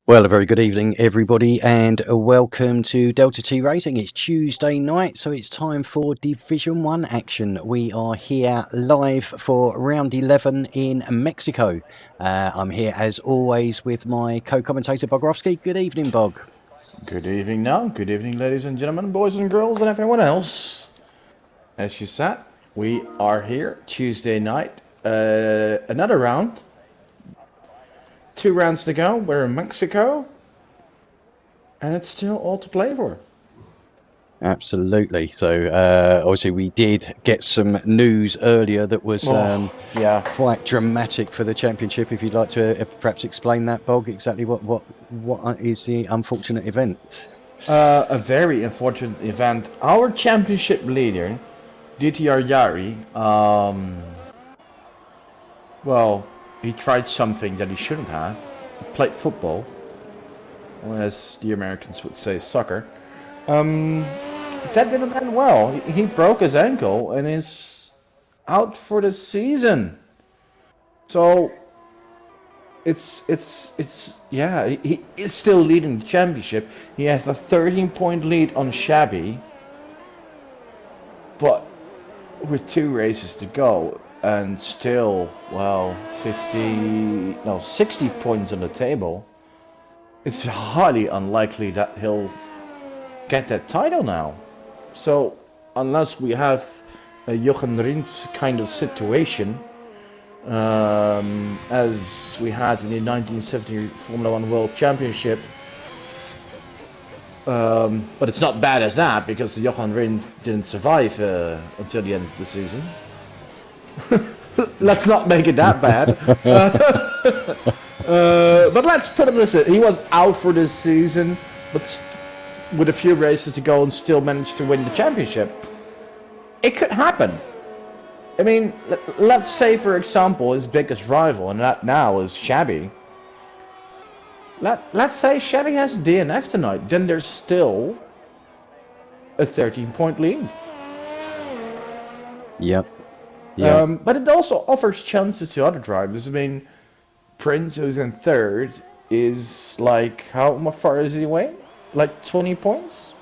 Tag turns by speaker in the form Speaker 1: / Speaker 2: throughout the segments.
Speaker 1: Well, a very good evening, everybody, and welcome to Delta T Racing. It's Tuesday night, so it's time for Division 1 action. We are here live for round 11 in Mexico. I'm here, as always, with my co-commentator, Bogrovsky. Good evening, Bog.
Speaker 2: Good evening now. Good evening, ladies and gentlemen, boys and girls, and everyone else. As you said, we are here Tuesday night. Another round. 2 rounds to go. We're in Mexico. And it's still all to play for.
Speaker 1: Absolutely. So, obviously, we did get some news earlier that was quite dramatic for the championship. If you'd like to perhaps explain that, Bog, exactly what is the unfortunate event?
Speaker 2: A very unfortunate event. Our championship leader, DTR Yari, well, he tried something that he shouldn't have. He played football, or as the Americans would say, soccer. That didn't end well. He broke his ankle and is out for the season. So he is still leading the championship. He has a 13-point lead on Shabby, but with 2 races to go and still 60 points on the table, it's highly unlikely that he'll get that title now. So unless we have a Jochen Rindt kind of situation, as we had in the 1970 Formula 1 World Championship, but it's not bad as that because Jochen Rindt didn't survive until the end of the season. Let's not make it that bad. But let's put him this way. He was out for this season, but with a few races to go and still managed to win the championship. It could happen. I mean, let's say, for example, his biggest rival, and that now is Shabby. Let's say Shabby has DNF tonight, then there's still a 13-point lead.
Speaker 1: Yep.
Speaker 2: But it also offers chances to other drivers. I mean, Prince, who's in 3rd, is like, how far is he away? Like 20 points?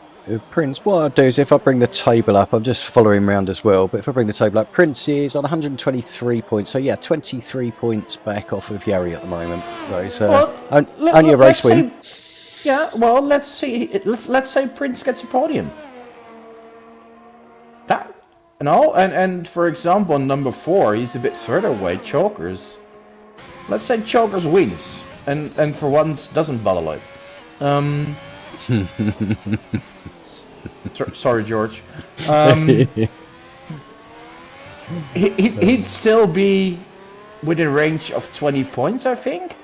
Speaker 1: Prince, what I'll do is if I bring the table up, I'm just following around as well, but if I bring the table up, Prince is on 123 points, so yeah, 23 points back off of Yari at the moment. So only a race win.
Speaker 2: Let's see. Let's say Prince gets a podium. And for example, number 4, he's a bit further away, Chokers. Let's say Chokers wins, and for once doesn't bother like. Sorry, George. He'd still be within range of 20 points, I think.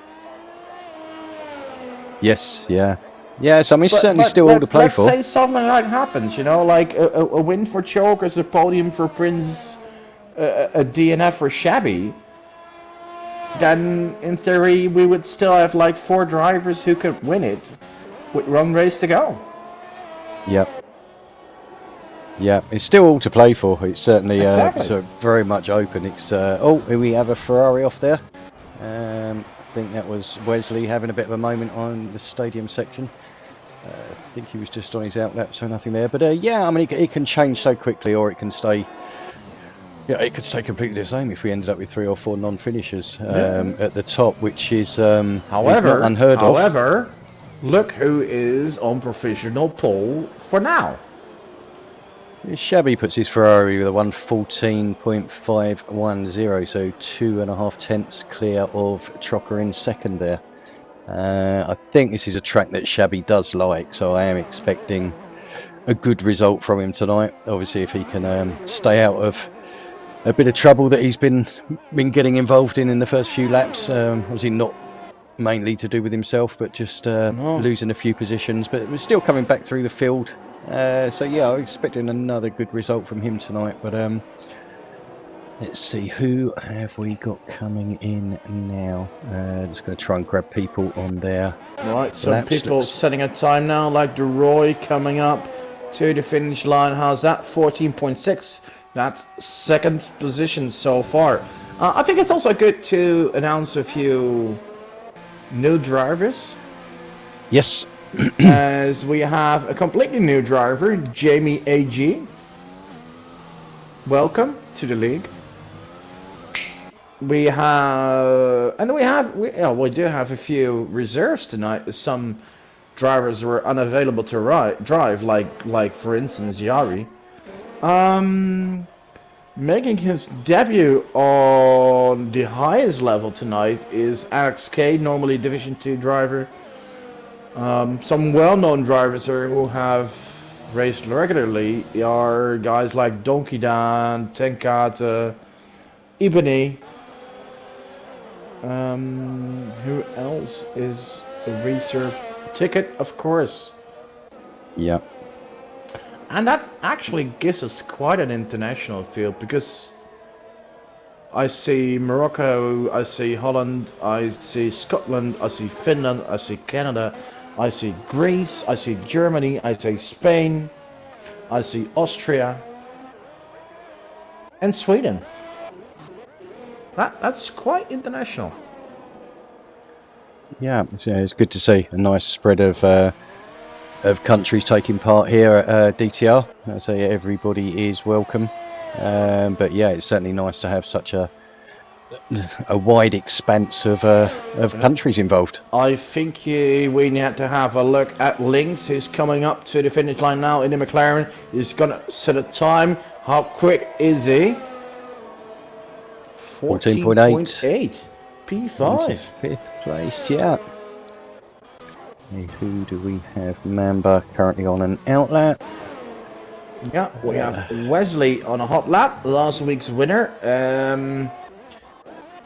Speaker 1: Yes, yeah. Yes, I mean, it's certainly still all to play for.
Speaker 2: Let's say something like happens, like a win for Chokers, a podium for Prince, a DNF for Shabby. Then, in theory, we would still have like 4 drivers who could win it with 1 race to go.
Speaker 1: Yep. Yeah, it's still all to play for. It's certainly
Speaker 2: exactly.
Speaker 1: very much open. It's we have a Ferrari off there. I think that was Wesley having a bit of a moment on the stadium section. I think he was just on his outlap, so nothing there. But yeah, I mean, it can change so quickly, or it can stay. Yeah, it could stay completely the same if we ended up with 3 or 4 non-finishers at the top, which is
Speaker 2: however
Speaker 1: not unheard of.
Speaker 2: However, look who is on provisional pole for now.
Speaker 1: Shabby puts his Ferrari with a 1:14.510, so 2.5 tenths clear of Trocker in 2nd there. I think this is a track that Shabby does like, so I am expecting a good result from him tonight. Obviously, if he can stay out of a bit of trouble that he's been getting involved in the first few laps, obviously not mainly to do with himself, but just losing a few positions, but we're still coming back through the field. So yeah, I'm expecting another good result from him tonight. But let's see, who have we got coming in now? Just going to try and grab people on there.
Speaker 2: Right, some people setting a time now, like the Roy coming up to the finish line. How's that? 14.6. That's 2nd position so far. I think it's also good to announce a few new drivers
Speaker 1: Yes.
Speaker 2: As we have a completely new driver, Jamie AG. Welcome to the league. We do have a few reserves tonight. Some drivers were unavailable to drive, like for instance Yari. Making his debut on the highest level tonight is Alex K, normally Division 2 driver. Some well-known drivers here who have raced regularly are guys like Donkey Dan, Tenkate, Ibani. Who else is a reserve ticket? Of course.
Speaker 1: Yeah.
Speaker 2: And that actually gives us quite an international field, because I see Morocco, I see Holland, I see Scotland, I see Finland, I see Canada, I see Greece, I see Germany, I see Spain, I see Austria, and Sweden. That's quite international.
Speaker 1: Yeah, it's good to see a nice spread of countries taking part here at DTR. So yeah, everybody is welcome. But yeah, it's certainly nice to have such a wide expanse of countries involved.
Speaker 2: I think we need to have a look at Lynx, who's coming up to the finish line now in the McLaren. He's gonna set a time. How quick is he? 14.8. P5.
Speaker 1: Fifth place, yeah. Who do we have? Mamba currently on an outlap.
Speaker 2: Yeah, we have Wesley on a hot lap, last week's winner.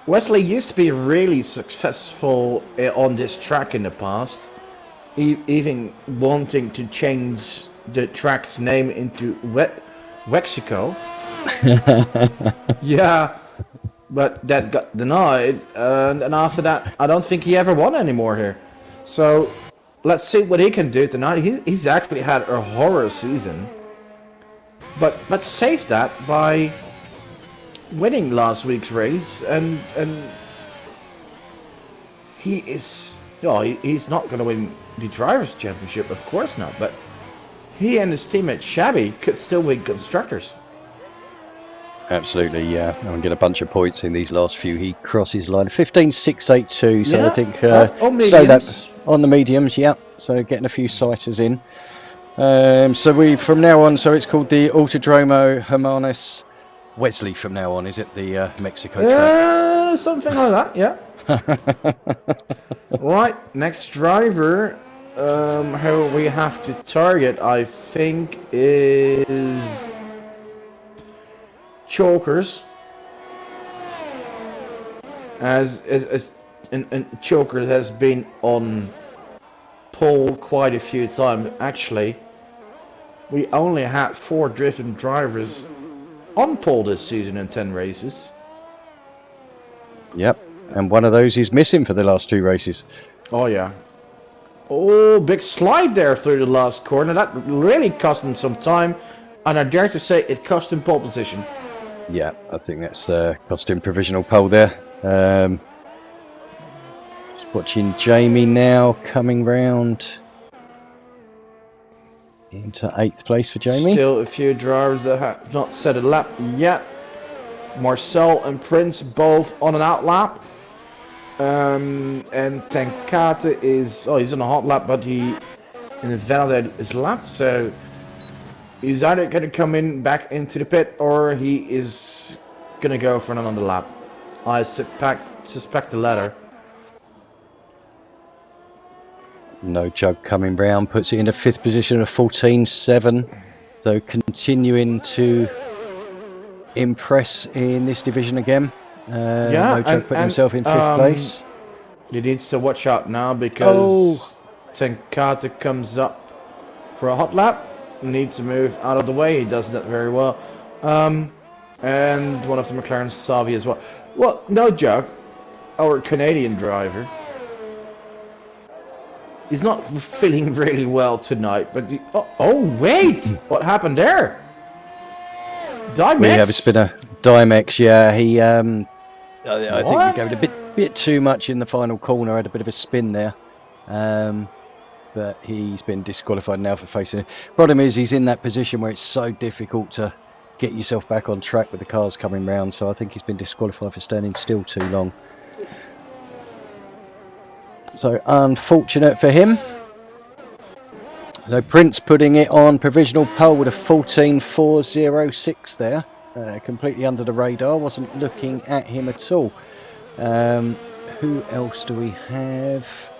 Speaker 2: Wesley used to be really successful on this track in the past, even wanting to change the track's name into Wexico. Yeah, but that got denied, and after that, I don't think he ever won anymore here. So let's see what he can do tonight. He's actually had a horror season, but saved that by winning last week's race, and he is, he's not going to win the drivers' championship, of course not, but he and his teammate Shabby could still win constructors.
Speaker 1: Absolutely, yeah. And get a bunch of points in these last few. He crosses line 15.682, so yeah, I think so that on the mediums, yeah. So getting a few sighters in. So we from now on, so it's called the Autodromo Hermanos Wesley from now on, is it the Mexico track?
Speaker 2: Something like that, yeah. Right, next driver, who we have to target, I think, is Chokers. And Chokers has been on pole quite a few times. Actually, we only had 4 driven drivers on pole this season in 10 races.
Speaker 1: Yep, and one of those is missing for the last 2 races.
Speaker 2: Oh yeah. Oh, big slide there through the last corner. That really cost him some time, and I dare to say it cost him pole position.
Speaker 1: Yeah, I think that's cost him provisional pole there. Just watching Jamie now coming round into 8th place for Jamie.
Speaker 2: Still a few drivers that have not set a lap yet. Marcel and Prince both on an out lap. And Tenkate is, he's on a hot lap, but he invalidated his lap, so he's either going to come in back into the pit or he is going to go for another lap. I suspect the latter.
Speaker 1: No Jug coming round, puts it into 5th position of 14.7. So continuing to impress in this division again. No Jug put himself in 5th place.
Speaker 2: He needs to watch out now because Tenkate comes up for a hot lap. Needs to move out of the way. He does that very well. And one of the McLaren Savi as well. Well, no Jug, our Canadian driver, he's not feeling really well tonight, but wait, what happened there? Dimex?
Speaker 1: We have a spinner, Dimex. Yeah, he. I think he gave it a bit too much in the final corner. Had a bit of a spin there. but he's been disqualified now for facing it. Problem is, he's in that position where it's so difficult to get yourself back on track with the cars coming round, so I think he's been disqualified for standing still too long. So unfortunate for him. So Prince putting it on provisional pole with a 14.406 there, completely under the radar, wasn't looking at him at all. Who else do we have?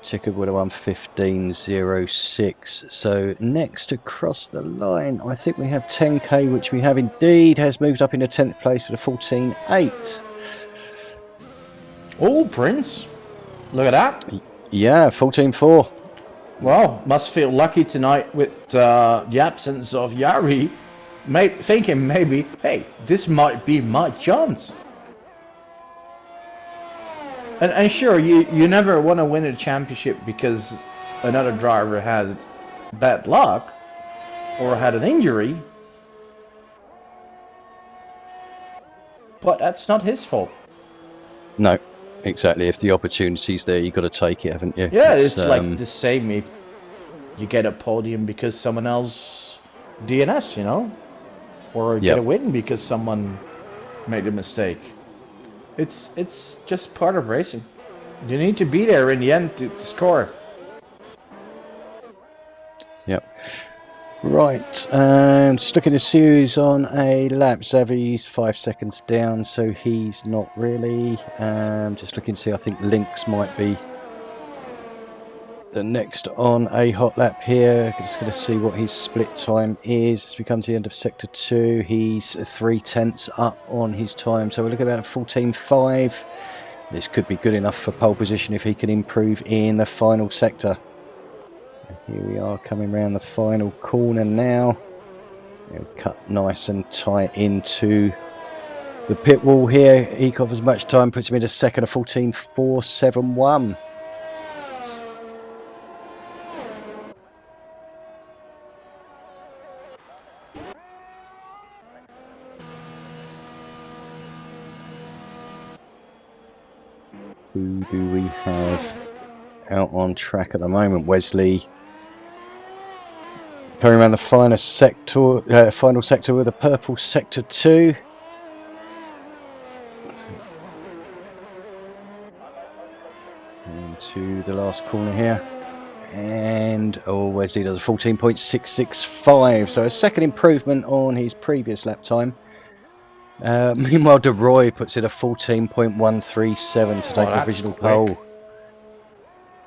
Speaker 1: Ticker would have won 15.06. So next across the line, I think we have 10k, which we have indeed, has moved up into 10th place with a 14.8.
Speaker 2: Oh, Prince. Look at that.
Speaker 1: Yeah, 14.4.
Speaker 2: Well, must feel lucky tonight with the absence of Yari. Thinking maybe, hey, this might be my chance. And sure, you never want to win a championship because another driver had bad luck or had an injury. But that's not his fault.
Speaker 1: No, exactly. If the opportunity's there, you've got to take it, haven't you?
Speaker 2: Yeah, it's like the same if you get a podium because someone else DNS, you know? Or get a win because someone made a mistake. It's just part of racing. You need to be there in the end to score.
Speaker 1: Yep. Right, just looking to see who's on a lap. Xavi's 5 seconds down, so he's not really. Just looking to see, I think Lynx might be the next on a hot lap here. Just going to see what his split time is as we come to the end of sector 2. He's 3/10 up on his time, so we're looking at about a 14.5. This could be good enough for pole position if he can improve in the final sector. Here we are coming around the final corner now. He'll cut nice and tight into the pit wall here. He covers much time, puts him into second, a 14.471. Who do we have out on track at the moment? Wesley coming around the final sector with a purple sector 2. Into the last corner here. And Wesley does a 14.665, so a second improvement on his previous lap time. Meanwhile, De Roy puts in a 14.137 to take provisional pole.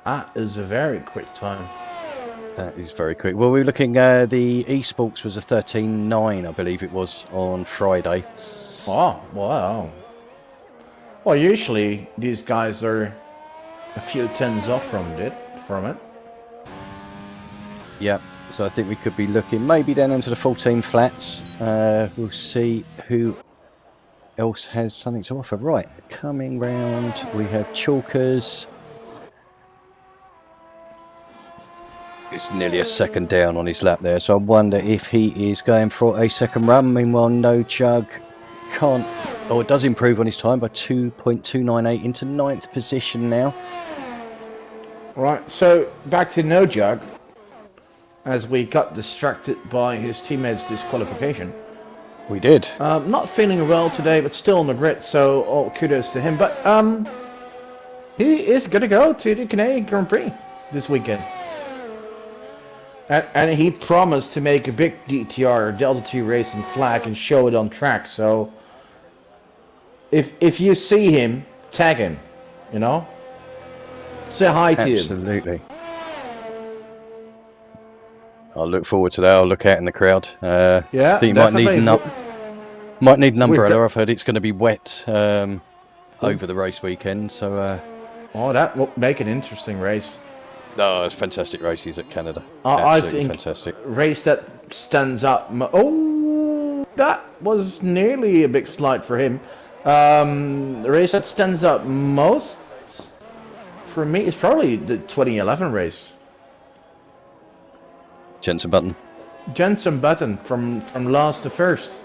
Speaker 2: That is a very quick time.
Speaker 1: That is very quick. Well, we were looking, the eSports was a 13.9, I believe it was, on Friday.
Speaker 2: Oh, wow. Well, usually these guys are a few tenths off from it.
Speaker 1: Yeah, so I think we could be looking maybe down into the 14 flats. We'll see who else has something to offer. Right, coming round, we have Chalkers. It's nearly a second down on his lap there, so I wonder if he is going for a second run. Meanwhile, No Jug can't, or it does improve on his time by 2.298 into 9th position now.
Speaker 2: Right, so back to No Jug, as we got distracted by his teammate's disqualification.
Speaker 1: We did.
Speaker 2: Not feeling well today, but still on the grid, so all kudos to him. But he is going to go to the Canadian Grand Prix this weekend. And he promised to make a big DTR, Delta T Racing flag, and show it on track. So if you see him, tag him, you know? Say hi to him.
Speaker 1: Absolutely. I'll look forward to that. I'll look out in the crowd.
Speaker 2: Yeah,
Speaker 1: I think you might need an umbrella. I've heard it's going to be wet over the race weekend. So.
Speaker 2: Oh, that will make an interesting race.
Speaker 1: Oh, it's fantastic races at Canada.
Speaker 2: I think
Speaker 1: fantastic.
Speaker 2: Race that stands up. Oh, that was nearly a big slide for him. The race that stands up most for me is probably the 2011 race.
Speaker 1: Jensen Button.
Speaker 2: Jensen Button from last to first.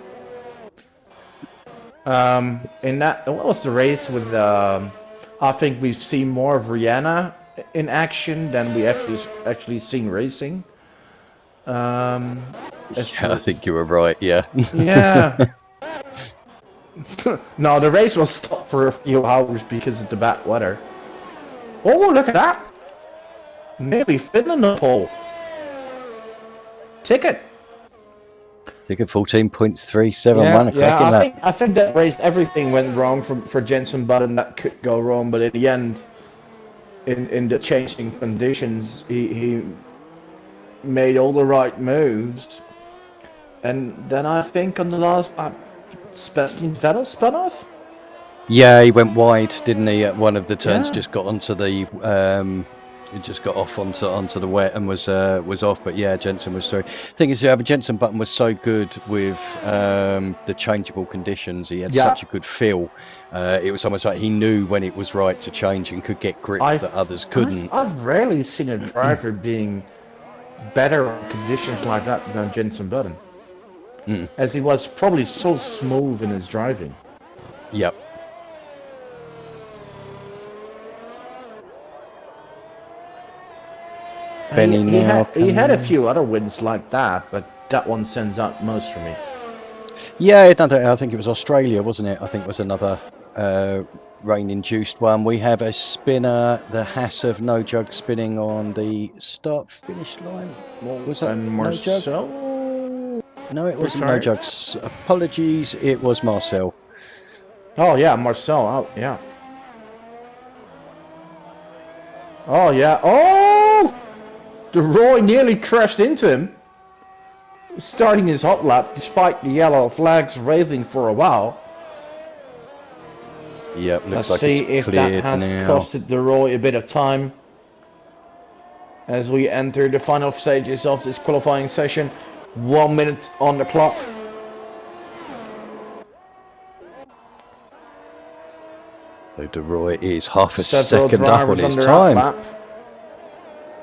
Speaker 2: In that, what was the race with I think we've seen more of Rihanna in action than we actually seen racing. As
Speaker 1: Yeah, I
Speaker 2: to,
Speaker 1: think you were right. Yeah.
Speaker 2: yeah. No, the race was stopped for a few hours because of the bad weather. Oh, look at that! Nearly fitting in the pole. Ticket.
Speaker 1: Ticket 14.371.
Speaker 2: Yeah,
Speaker 1: A
Speaker 2: yeah.
Speaker 1: cracking lap.
Speaker 2: I think that race everything went wrong for Jenson Button that could go wrong, but in the end, in the changing conditions, he made all the right moves. And then I think on the last lap, Sebastian Vettel spun off.
Speaker 1: Yeah, he went wide, didn't he? At one of the turns,
Speaker 2: Yeah.
Speaker 1: just got onto the it just got off onto the wet and was off. But yeah, Jensen was through. Thing is, Jensen Button was so good with the changeable conditions. He had such a good feel. It was almost like he knew when it was right to change and could get grip that others couldn't.
Speaker 2: I've rarely seen a driver being better on conditions like that than Jenson Button. As he was probably so smooth in his driving.
Speaker 1: Yep. Benny
Speaker 2: he had a few other wins like that, but that one sends out most for me.
Speaker 1: Yeah, I think it was Australia, wasn't it? I think it was another rain-induced one. We have a spinner, the Haas of No Jug spinning on the start-finish line. Was that
Speaker 2: and
Speaker 1: No Jug? No, it wasn't No Jug. Apologies, it was Marcel.
Speaker 2: Oh yeah, Marcel out, yeah. Oh yeah, oh! The Roy nearly crashed into him, starting his hot lap despite the yellow flags waving for a while.
Speaker 1: Yep, looks
Speaker 2: Let's
Speaker 1: like
Speaker 2: see
Speaker 1: it's
Speaker 2: if that
Speaker 1: cleared
Speaker 2: has
Speaker 1: now.
Speaker 2: costed the Roy a bit of time as we enter the final stages of this qualifying session. 1 minute on the clock.
Speaker 1: So De Roy is half a second up on his time.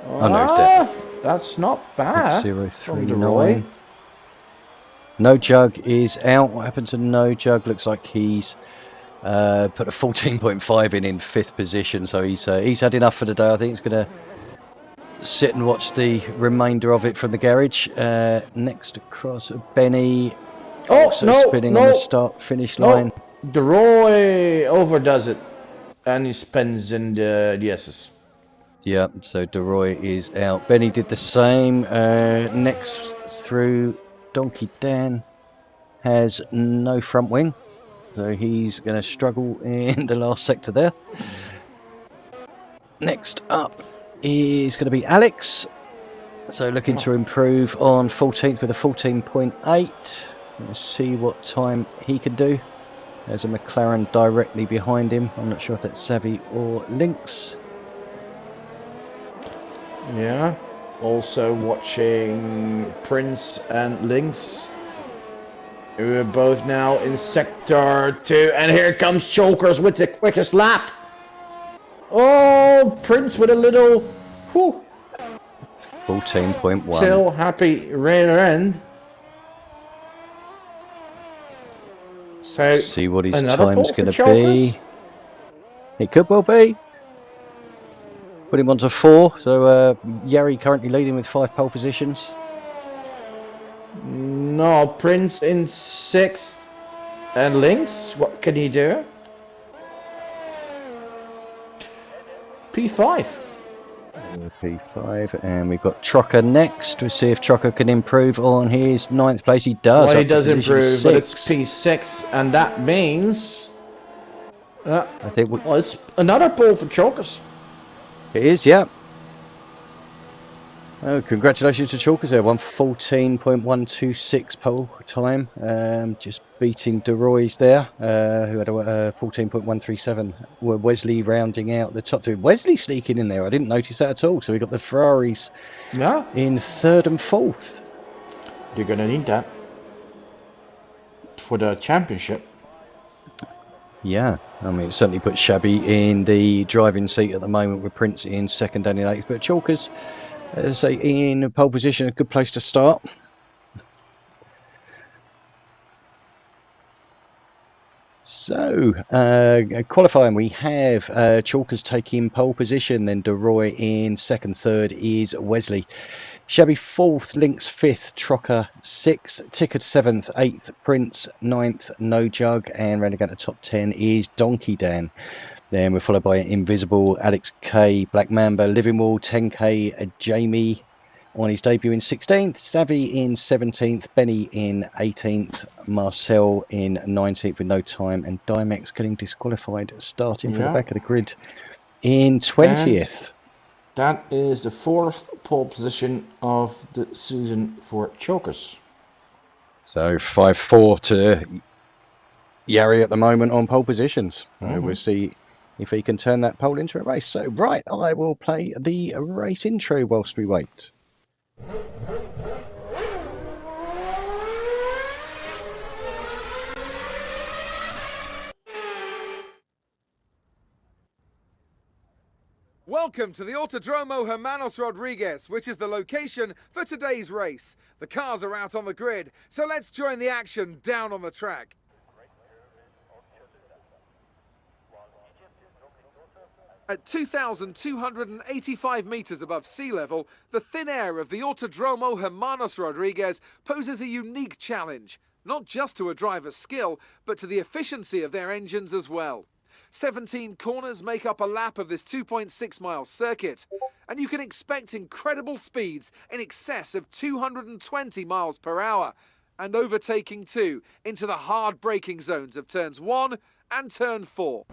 Speaker 1: Oh no, he's dead.
Speaker 2: That's not bad.
Speaker 1: 039. No Jug is out. What happened to No Jug? Looks like he's put a 14.5 in 5th position, so he's had enough for the day. I think he's going to sit and watch the remainder of it from the garage. Next across, Benny also spinning on the start-finish line.
Speaker 2: De Roy overdoes it, and he spins in the S's.
Speaker 1: Yeah, so De Roy is out. Benny did the same. Next through, Donkey Dan has no front wing, so he's going to struggle in the last sector there. Next up is going to be Alex, so looking to improve on 14th with a 14.8. Let's see what time he can do. There's a McLaren directly behind him. I'm not sure if that's Savvy or Lynx.
Speaker 2: Yeah, also watching Prince and Lynx, who are both now in sector 2, and here comes Chokers with the quickest lap. Oh, Prince with a little
Speaker 1: 14.1.
Speaker 2: Still happy rear end. So
Speaker 1: see what his time's going to be. It could well be. Put him onto 4, so Yari currently leading with 5 pole positions.
Speaker 2: No, Prince in 6th, and Lynx, what can he do? P5.
Speaker 1: P5, and we've got Trocker next. We'll see if Trocker can improve on his 9th place. He does.
Speaker 2: Well, he does improve, but it's P6, and that means I think it's another pole for Chokers.
Speaker 1: It is, yeah. Oh, congratulations to Chalkers there. 1:14.126 pole time. Just beating De Roy's there, who had a 14.137. Wesley rounding out the top 2. Wesley sneaking in there. I didn't notice that at all. So we got the Ferraris in 3rd and 4th.
Speaker 2: You're going to need that for the championship.
Speaker 1: Yeah, I mean, it certainly puts Shabby in the driving seat at the moment with Prince in 2nd and in 8th. But Chalkers, as I say, in pole position, a good place to start. So, qualifying, we have Chalkers taking pole position, then DeRoy in second, third is Wesley. Shabby fourth, Lynx fifth, Trocker sixth, Ticket seventh, eighth, Prince ninth, No Jug, and rounding out the top 10 is Donkey Dan. Then we're followed by Invisible, Alex K, Black Mamba, Living Wall, 10K, Jamie on his debut in 16th, Savvy in 17th, Benny in 18th, Marcel in 19th with no time, and Dimex getting disqualified starting for the back of the grid in 20th.
Speaker 2: And that is the fourth pole position of the season for Chokers.
Speaker 1: So 5-4 to Yari at the moment on pole positions. We'll see if he can turn that pole into a race. So right, I will play the race intro whilst we wait.
Speaker 3: Welcome to the Autodromo Hermanos Rodriguez, which is the location for today's race. The cars are out on the grid, so let's join the action down on the track. At 2,285 meters above sea level, the thin air of the Autodromo Hermanos Rodriguez poses a unique challenge, not just to a driver's skill, but to the efficiency of their engines as well. 17 corners make up a lap of this 2.6-mile circuit, and you can expect incredible speeds in excess of 220 miles per hour, and overtaking too into the hard braking zones of turns 1 and turn 4.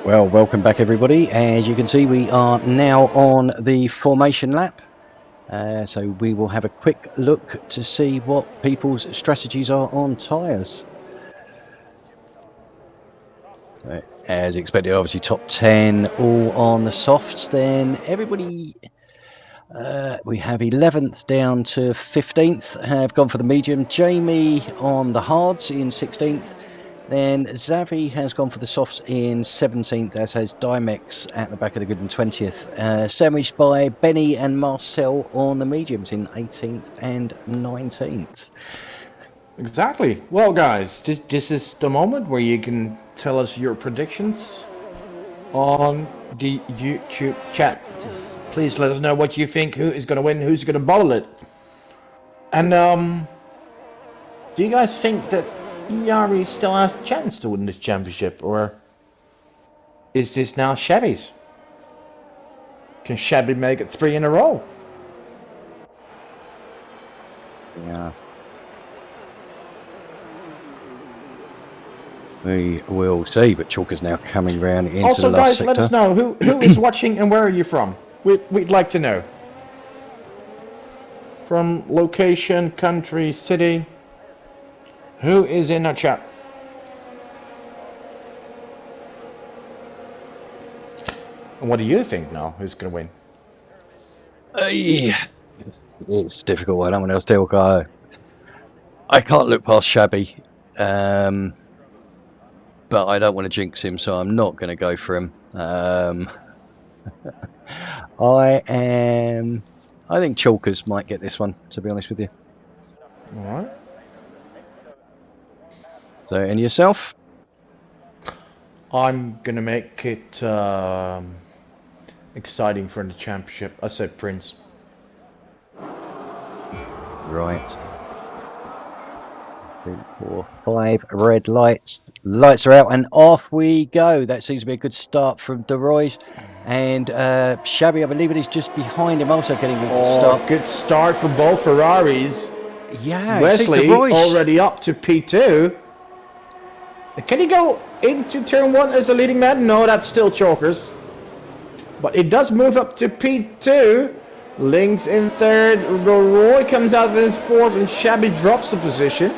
Speaker 1: Well, welcome back everybody. As you can see, we are now on the formation lap. So we will have a quick look to see what people's strategies are on tyres. As expected, obviously top 10 all on the softs. Then everybody, we have 11th down to 15th have gone for the medium. Jamie on the hards in 16th. Then Zavi has gone for the softs in 17th, as has Dimex at the back of the grid in 20th. Sandwiched by Benny and Marcel on the mediums in 18th and 19th.
Speaker 2: Exactly. Well, guys, this is the moment where you can tell us your predictions on the YouTube chat. Please let us know what you think, who is going to win, who's going to bottle it. And do you guys think that Yari still has a chance to win this championship, or is this now Chevy's? Can Chevy make it 3 in a row?
Speaker 1: Yeah. We will see, but Chalker's now coming round into
Speaker 2: also,
Speaker 1: the last
Speaker 2: guys,
Speaker 1: sector.
Speaker 2: let us know who is watching and where are you from? We'd like to know. From location, country, city. Who is in our chat? And what do you think now? Who's going to win?
Speaker 1: Yeah. It's difficult. I don't want to still go. I can't look past Shabby, but I don't want to jinx him, so I'm not going to go for him. I think Chalkers might get this one, to be honest with you.
Speaker 2: All right.
Speaker 1: So, and yourself?
Speaker 2: I'm going to make it exciting for the championship. I said Prince.
Speaker 1: Right. 3, 4, 5 red lights. Lights are out and off we go. That seems to be a good start from DeRoy. And Shabby, I believe it is just behind him, also getting a good start.
Speaker 2: Good start for both Ferraris.
Speaker 1: Yeah,
Speaker 2: Wesley already up to P2. Can he go into turn 1 as the leading man? No, that's still Chokers. But it does move up to P2. Lynx in third. Roy comes out in fourth, and Shabby drops the position.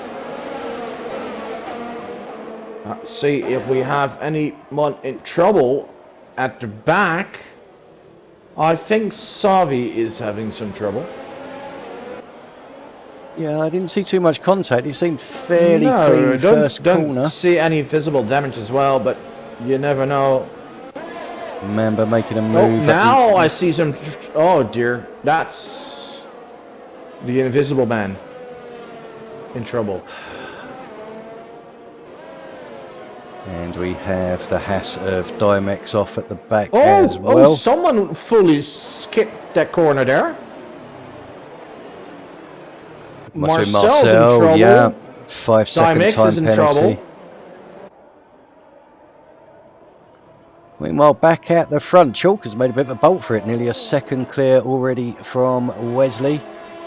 Speaker 2: Let's see if we have anyone in trouble at the back. I think Savi is having some trouble.
Speaker 1: Yeah, I didn't see too much contact. He seemed fairly clean first corner.
Speaker 2: Don't see any visible damage as well, but you never know.
Speaker 1: Mamba making a move.
Speaker 2: Oh, now I see some. Oh dear, that's the invisible man in trouble.
Speaker 1: And we have the Haas of Dimex off at the back as well.
Speaker 2: Oh, someone fully skipped that corner there. Marcel's in trouble.
Speaker 1: Yeah, 5 second
Speaker 2: Dimex
Speaker 1: time
Speaker 2: is in
Speaker 1: penalty.
Speaker 2: trouble.
Speaker 1: Meanwhile, back at the front, Chalker's made a bit of a bolt for it. Nearly a second clear already from Wesley.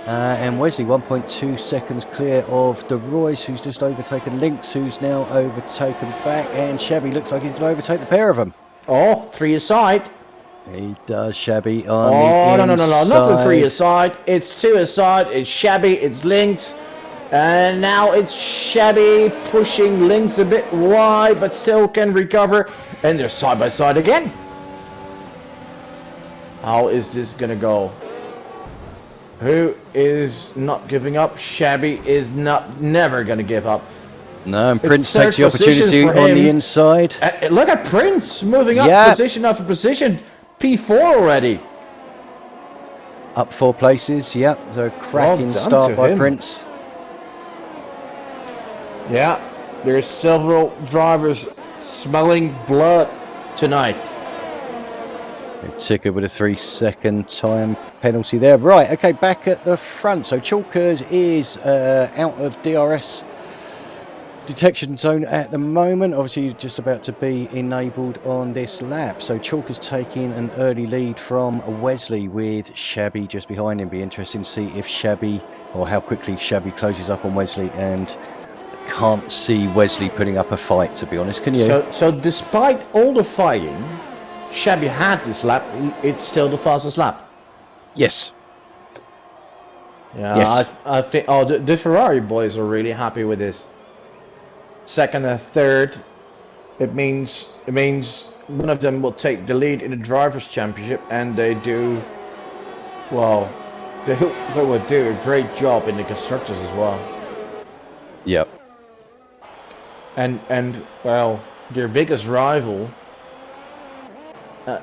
Speaker 1: And Wesley 1.2 seconds clear of the Royce, who's just overtaken Lynx, who's now overtaken back. And Shabby looks like he's going to overtake the pair of them.
Speaker 2: Oh, 3 aside.
Speaker 1: He does, Shabby on the
Speaker 2: no,
Speaker 1: inside.
Speaker 2: not the 3 aside. It's 2 aside. It's Shabby. It's Lynx. And now it's Shabby pushing Lynx a bit wide, but still can recover. And they're side by side again. How is this gonna go? Who is not giving up? Shabby is never gonna give up.
Speaker 1: No, and Prince takes the opportunity on the inside.
Speaker 2: Look at Prince moving up position after position. P4 already.
Speaker 1: Up 4 places, yep. So a cracking start by Prince.
Speaker 2: Yeah, there's several drivers smelling blood tonight.
Speaker 1: Ticker with a 3 second time penalty there. Right, okay, back at the front. So Chalkers is out of DRS detection zone at the moment. Obviously just about to be enabled on this lap. So Chalker's taking an early lead from Wesley with Shabby just behind him. Be interesting to see if Shabby, or how quickly Shabby closes up on Wesley, and can't see Wesley putting up a fight, to be honest. Can you?
Speaker 2: So despite all the fighting Shabby had this lap, it's still the fastest lap.
Speaker 1: Yes.
Speaker 2: Yeah, yes. I think the Ferrari boys are really happy with this. Second and third, it means one of them will take the lead in the drivers' championship, and they do well. They will do a great job in the constructors as well.
Speaker 1: Yep.
Speaker 2: And well, their biggest rival,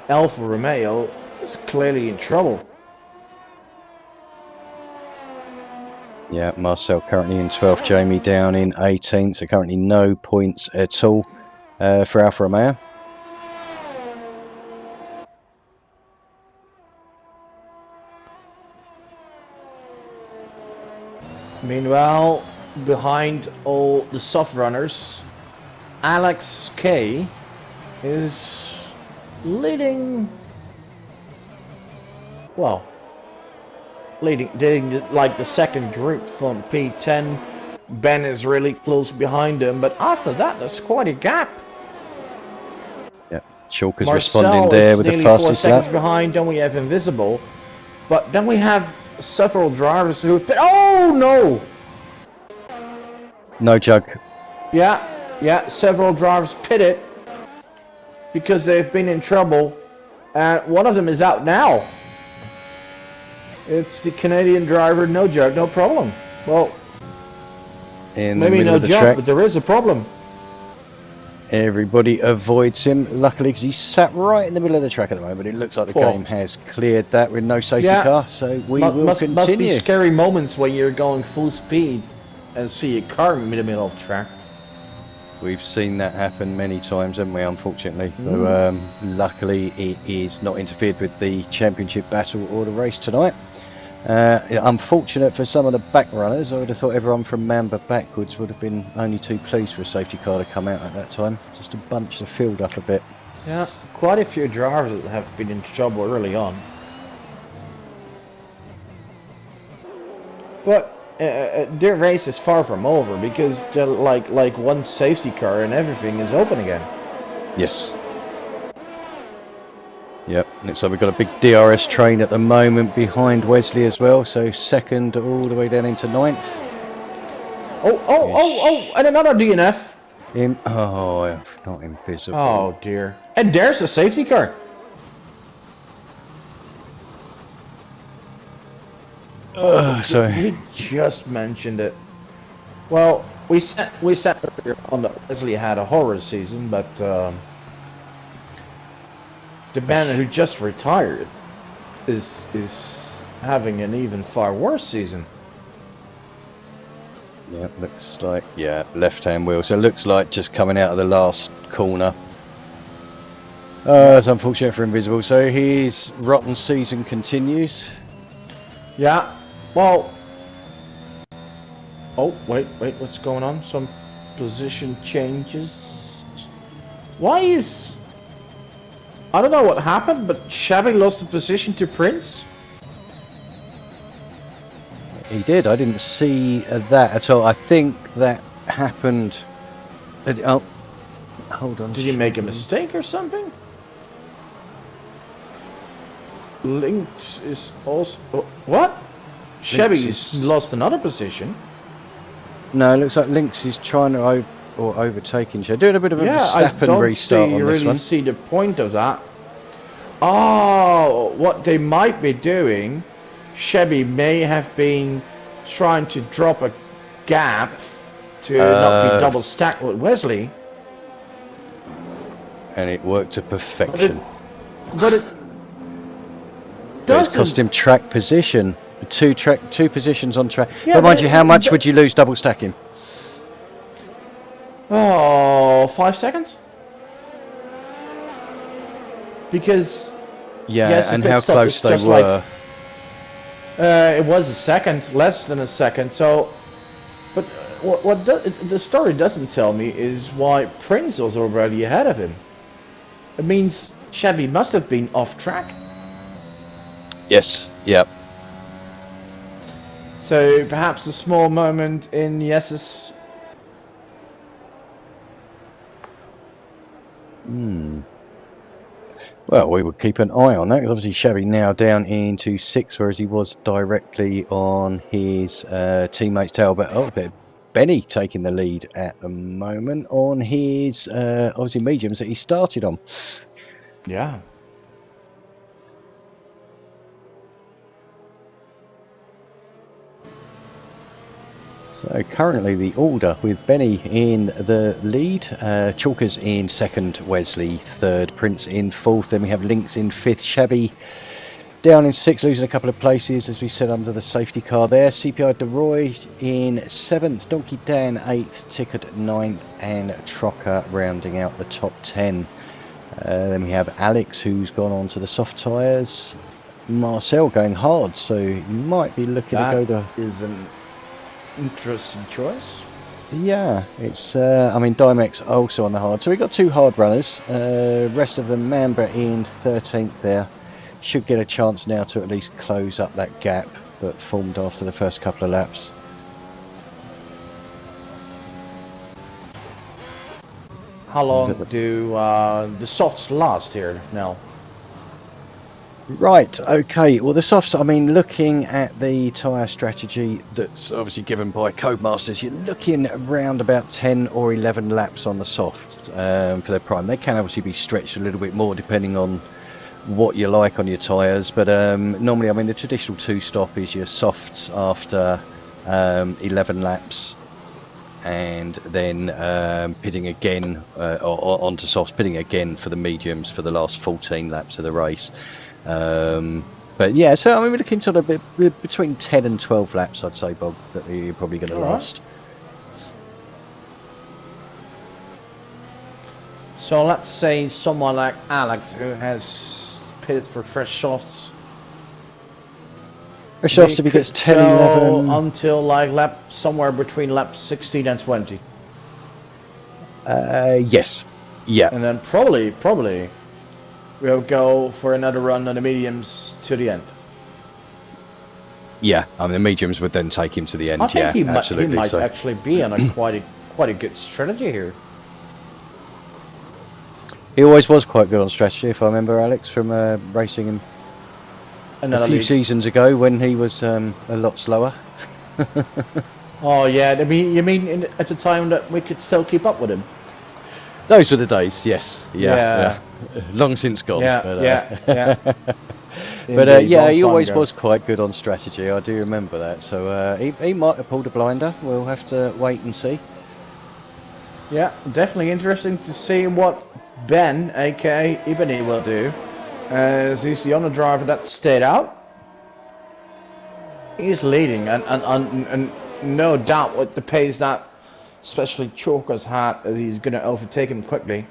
Speaker 2: Alfa Romeo, is clearly in trouble.
Speaker 1: Yeah, Marcel currently in 12th, Jamie down in 18th, so currently no points at all for Alfa Romeo.
Speaker 2: Meanwhile, behind all the soft runners, Alex K is leading, well, leading like the second group from P10. Ben is really close behind him, but after that there's quite a gap.
Speaker 1: Yeah, Chalker's responding there with the fastest lap.
Speaker 2: 4 seconds behind. Then we have Invisible, but then we have several drivers who have
Speaker 1: no jug.
Speaker 2: Yeah, several drivers pitted because they've been in trouble, and one of them is out now. It's the Canadian driver, no jug, no problem. Well, maybe no jug, but there is a problem.
Speaker 1: Everybody avoids him, luckily, because he's sat right in the middle of the track at the moment. It looks like the game has cleared that with no safety car, so we will continue.
Speaker 2: Must be scary moments when you're going full speed and see a car in the middle of the track.
Speaker 1: We've seen that happen many times, haven't we, unfortunately. So, luckily, it is not interfered with the championship battle or the race tonight. Unfortunate for some of the back runners. I would have thought everyone from Mamba backwards would have been only too pleased for a safety car to come out at that time, just to bunch the field up a bit.
Speaker 2: Yeah, quite a few drivers have been in trouble early on. But their race is far from over, because like one safety car and everything is open again.
Speaker 1: Yes. Yep, looks like we've got a big DRS train at the moment behind Wesley as well, so second all the way down into 9th.
Speaker 2: Oh, and another DNF.
Speaker 1: Not invisible.
Speaker 2: Oh dear. And there's the safety car.
Speaker 1: So
Speaker 2: We just mentioned it. Well, we said earlier on that Wesley had a horror season, but the man who just retired is having an even far worse season.
Speaker 1: yeah, looks like left-hand wheel. So it looks like just coming out of the last corner. It's unfortunate for Invisible. So his rotten season continues.
Speaker 2: Yeah. Well. Oh, wait, what's going on? Some position changes. Why is... I don't know what happened, but Shabby lost the position to Prince?
Speaker 1: He did. I didn't see that at all. I think that happened. Oh, hold on.
Speaker 2: Did he make a mistake or something? Lynx is also... oh, what? Chevy's lost another position.
Speaker 1: No, it looks like Lynx is trying to overtaking. Doing a bit of a Verstappen restart on this one. I don't
Speaker 2: see the point of that. Oh, what they might be doing, Chevy may have been trying to drop a gap to not be double stacked with Wesley.
Speaker 1: And it worked to perfection.
Speaker 2: But it
Speaker 1: it's cost him track position. Two positions on track.
Speaker 2: Yeah,
Speaker 1: but mind you, how much would you lose double stacking?
Speaker 2: Oh, 5 seconds? Because...
Speaker 1: Yeah,
Speaker 2: yes,
Speaker 1: and how close they were.
Speaker 2: It was a second, less than a second, so... But what the story doesn't tell me is why Prince was already ahead of him. It means Chevy must have been off track.
Speaker 1: Yes, yep.
Speaker 2: So perhaps a small moment in Yes's...
Speaker 1: Well, we would keep an eye on that, because obviously Chevy now down into 6, whereas he was directly on his teammate's tail. But Benny taking the lead at the moment on his obviously mediums that he started on.
Speaker 2: Yeah.
Speaker 1: So currently the order with Benny in the lead, Chalkers in second, Wesley third, Prince in fourth, then we have Lynx in fifth, Shabby down in sixth, losing a couple of places as we said under the safety car there, CPI DeRoy in seventh, Donkey Dan eighth, Ticket ninth, and Trocker rounding out the top 10. Then we have Alex who's gone on to the soft tyres, Marcel going hard, so you might be looking to go to...
Speaker 2: is an interesting choice.
Speaker 1: Yeah, it's I mean Dimex also on the hard, so we've got 2 hard runners. Rest of them, Mamba in 13th there, should get a chance now to at least close up that gap that formed after the first couple of laps.
Speaker 2: How long do the softs last here now?
Speaker 1: Right, okay, well the softs, I mean looking at the tyre strategy that's obviously given by Codemasters, you're looking around about 10 or 11 laps on the softs for their prime. They can obviously be stretched a little bit more depending on what you like on your tyres, but normally, I mean the traditional 2-stop is your softs after 11 laps, and then pitting again or onto softs, pitting again for the mediums for the last 14 laps of the race. But yeah, so I mean we're looking sort of between 10 and 12 laps, I'd say, Bob, that you're probably going to last.
Speaker 2: So let's say someone like Alex who has pitted for fresh softs.
Speaker 1: Fresh softs if he gets 10, 11
Speaker 2: until like lap somewhere between lap 16 and 20.
Speaker 1: Yes, yeah,
Speaker 2: and then probably we'll go for another run on the mediums to the end.
Speaker 1: Yeah, I mean the mediums would then take him to the end.
Speaker 2: I think he
Speaker 1: absolutely.
Speaker 2: Might actually be on a quite a good strategy here.
Speaker 1: He always was quite good on strategy, if I remember Alex from racing him a few seasons ago when he was a lot slower.
Speaker 2: Oh yeah, I mean, you mean at the time that we could still keep up with him?
Speaker 1: Those were the days, yes. Yeah. Long since gone.
Speaker 2: Yeah,
Speaker 1: but,
Speaker 2: yeah.
Speaker 1: But
Speaker 2: Indeed,
Speaker 1: yeah,
Speaker 2: long
Speaker 1: he
Speaker 2: time
Speaker 1: always
Speaker 2: ago.
Speaker 1: was quite good on strategy. I do remember that. So he might have pulled a blinder. We'll have to wait and see.
Speaker 2: Yeah, definitely interesting to see what Ben, aka Ibani, will do, as he's the only driver that stayed out. He's leading, and no doubt with the pace that especially Chalker's had, he's going to overtake him quickly.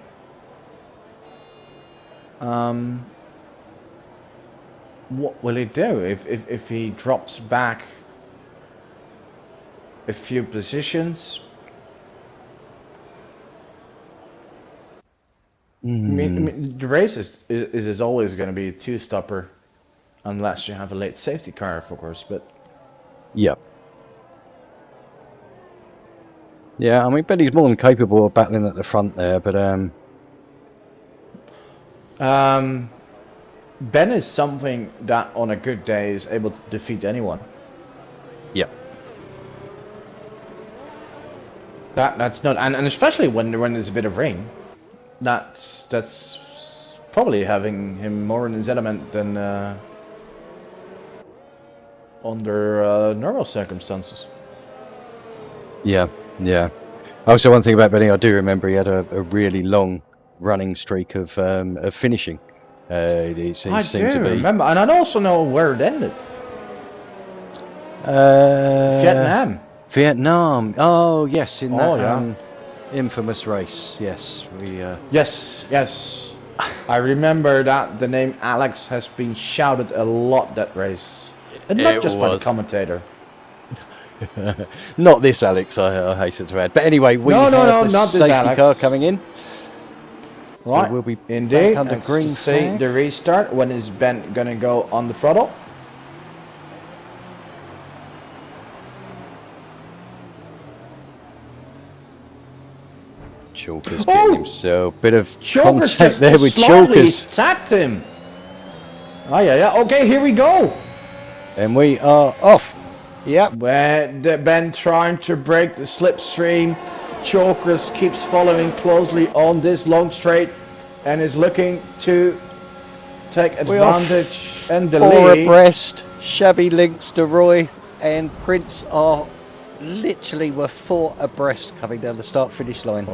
Speaker 2: What will he do if he drops back a few positions? I mean, the race is always going to be a two-stopper, unless you have a late safety car, of course. But
Speaker 1: Yeah. Yeah, I mean, but he's more than capable of battling at the front there. But
Speaker 2: Ben is something that on a good day is able to defeat anyone.
Speaker 1: yeah.
Speaker 2: That's not, and especially when there's a bit of rain, that's probably having him more in his element than under normal circumstances.
Speaker 1: Yeah, yeah. Also, one thing about Benny, I do remember he had a really long running streak of finishing. He seemed to be.
Speaker 2: Remember, and I also know where it ended.
Speaker 1: Vietnam. Vietnam. Oh yes, in that
Speaker 2: yeah.
Speaker 1: infamous race. Yes, we.
Speaker 2: Yes. I remember that the name Alex has been shouted a lot that race, and not just by the commentator.
Speaker 1: Not this Alex, I hasten to add. But anyway, we have the safety car coming in.
Speaker 2: Right,
Speaker 1: so we'll be
Speaker 2: indeed.
Speaker 1: back under green flag.
Speaker 2: The restart. When is Ben gonna go on the throttle?
Speaker 1: Chalker's getting himself. Bit of contact there with Chalker's.
Speaker 2: Tapped him. Oh yeah. Okay, here we go.
Speaker 1: And we are off. Yep.
Speaker 2: Ben trying to break the slipstream. Chalkers keeps following closely on this long straight and is looking to take advantage and the lead.
Speaker 1: Abreast. Shabby links to Roy and Prince are literally were 4 abreast coming down the start finish line.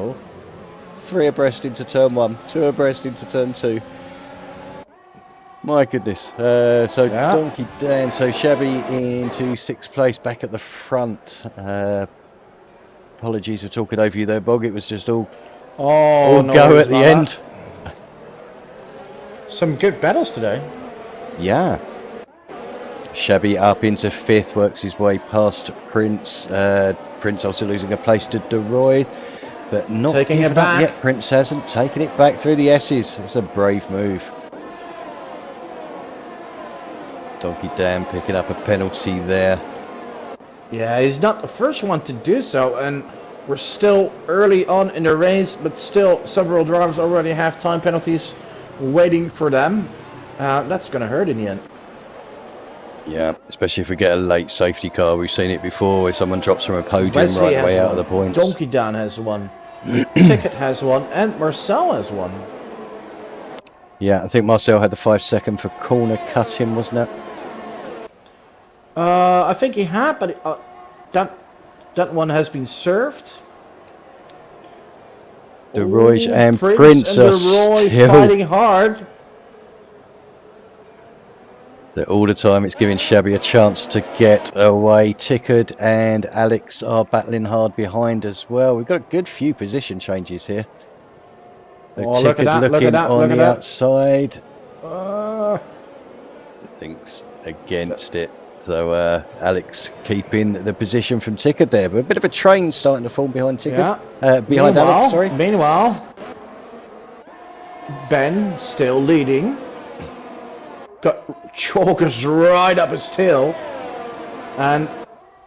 Speaker 1: 3 abreast into turn 1, 2 abreast into turn 2. My goodness. Donkey Dan, so Shabby into 6th place back at the front. Apologies for talking over you there, Bog. It was just all go at the end.
Speaker 2: Some good battles today.
Speaker 1: Yeah. Shabby up into 5th, works his way past Prince. Prince also losing a place to DeRoy, but not taking it back yet. Prince hasn't taken it back through the S's. It's a brave move. Donkey Dan picking up a penalty there.
Speaker 2: Yeah, he's not the first one to do so, and we're still early on in the race, but still several drivers already have time penalties waiting for them. That's going to hurt in the end.
Speaker 1: Yeah, especially if we get a late safety car. We've seen it before where someone drops from a podium right away out of the points.
Speaker 2: Donkey Dan has one. Ticket has one, and Marcel has one.
Speaker 1: Yeah, I think Marcel had the 5-second for corner cutting, wasn't it?
Speaker 2: I think he had, but that one has been served.
Speaker 1: DeRoy and Prince are still
Speaker 2: fighting hard.
Speaker 1: So all the time it's giving Shabby a chance to get away. Tickard and Alex are battling hard behind as well. We've got a good few position changes here. Tickard looking on the outside. Thinks against it. So Alex keeping the position from Tickard there. But a bit of a train starting to form behind Tickard. Behind Alex, sorry.
Speaker 2: Meanwhile, Ben still leading. Got Chalkers right up his tail. And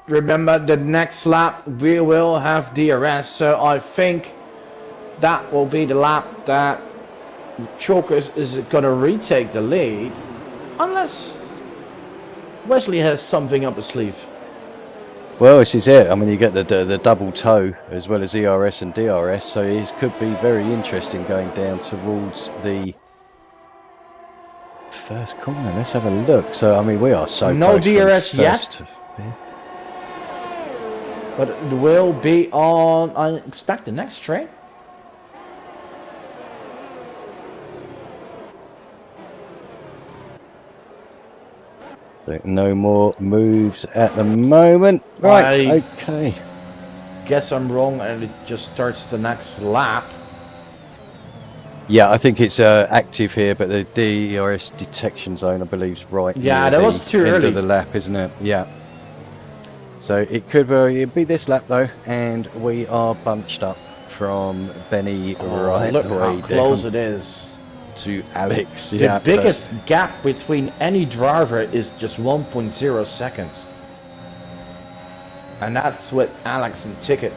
Speaker 2: remember, the next lap we will have DRS. So I think that will be the lap that Chalkers is going to retake the lead. Unless Wesley has something up his sleeve.
Speaker 1: Well, this is it. I mean, you get the double toe as well as ERS and DRS. So it could be very interesting going down towards the first corner. Let's have a look. So, I mean, we are so
Speaker 2: No
Speaker 1: close
Speaker 2: DRS
Speaker 1: from
Speaker 2: yet.
Speaker 1: first.
Speaker 2: But it will be on, I expect, the next train.
Speaker 1: So no more moves at the moment. Right, okay.
Speaker 2: Guess I'm wrong and it just starts the next lap.
Speaker 1: Yeah, I think it's active here, but the DRS detection zone, I believe, is right
Speaker 2: Yeah,
Speaker 1: near
Speaker 2: that
Speaker 1: the
Speaker 2: was too
Speaker 1: end
Speaker 2: early.
Speaker 1: of the lap, isn't it? Yeah. So it could be this lap though, and we are bunched up from Benny right
Speaker 2: Look
Speaker 1: the way
Speaker 2: how close
Speaker 1: down
Speaker 2: it is.
Speaker 1: to Alex.
Speaker 2: The
Speaker 1: Yeah,
Speaker 2: biggest gap between any driver is just 1.0 seconds. And that's with Alex and Ticket.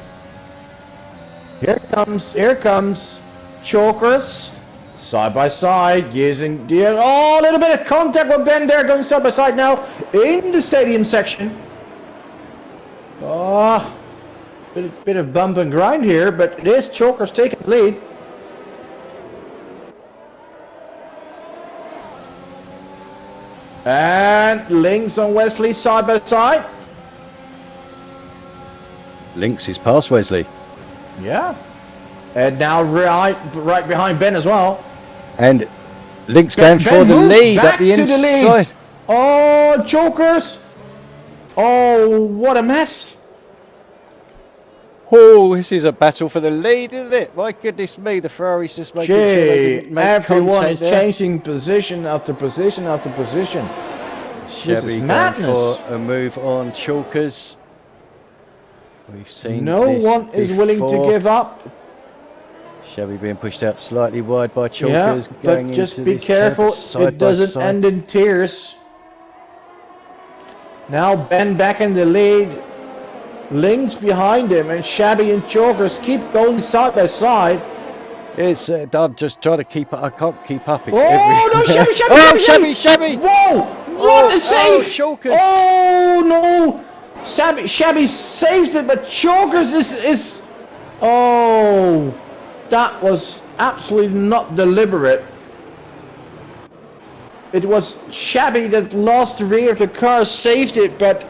Speaker 2: Here comes Chokers. Side by side, using the a little bit of contact with Ben there, going side by side now in the stadium section. Bit of bump and grind here, but it is Chokers taking the lead. And Links and Wesley side by side.
Speaker 1: Links is past Wesley.
Speaker 2: Yeah. And now right behind Ben as well.
Speaker 1: And Links going for the lead at the inside.
Speaker 2: Oh, Chokers. Oh, what a mess.
Speaker 1: Oh, this is a battle for the lead, isn't it? My goodness me, the Ferrari's just making sure they didn't make
Speaker 2: everyone
Speaker 1: contact
Speaker 2: is
Speaker 1: there.
Speaker 2: changing position after position after position.
Speaker 1: Chevy going for a move on Chalkers. We've seen
Speaker 2: no
Speaker 1: this
Speaker 2: one is willing to give up.
Speaker 1: Chevy being pushed out slightly wide by Chalkers.
Speaker 2: Yeah,
Speaker 1: going
Speaker 2: but just
Speaker 1: into
Speaker 2: be
Speaker 1: this
Speaker 2: careful,
Speaker 1: side
Speaker 2: it doesn't end in tears. Now Ben back in the lead. Links behind him, and Shabby and Chokers keep going side by side.
Speaker 1: It's I'm just trying to keep up. I can't keep up. It's
Speaker 2: no, Shabby! Whoa! What a save!
Speaker 1: Chokers!
Speaker 2: Oh no! Shabby saves it, but Chokers is. Oh, that was absolutely not deliberate. It was Shabby that lost the rear of the car, saved it, but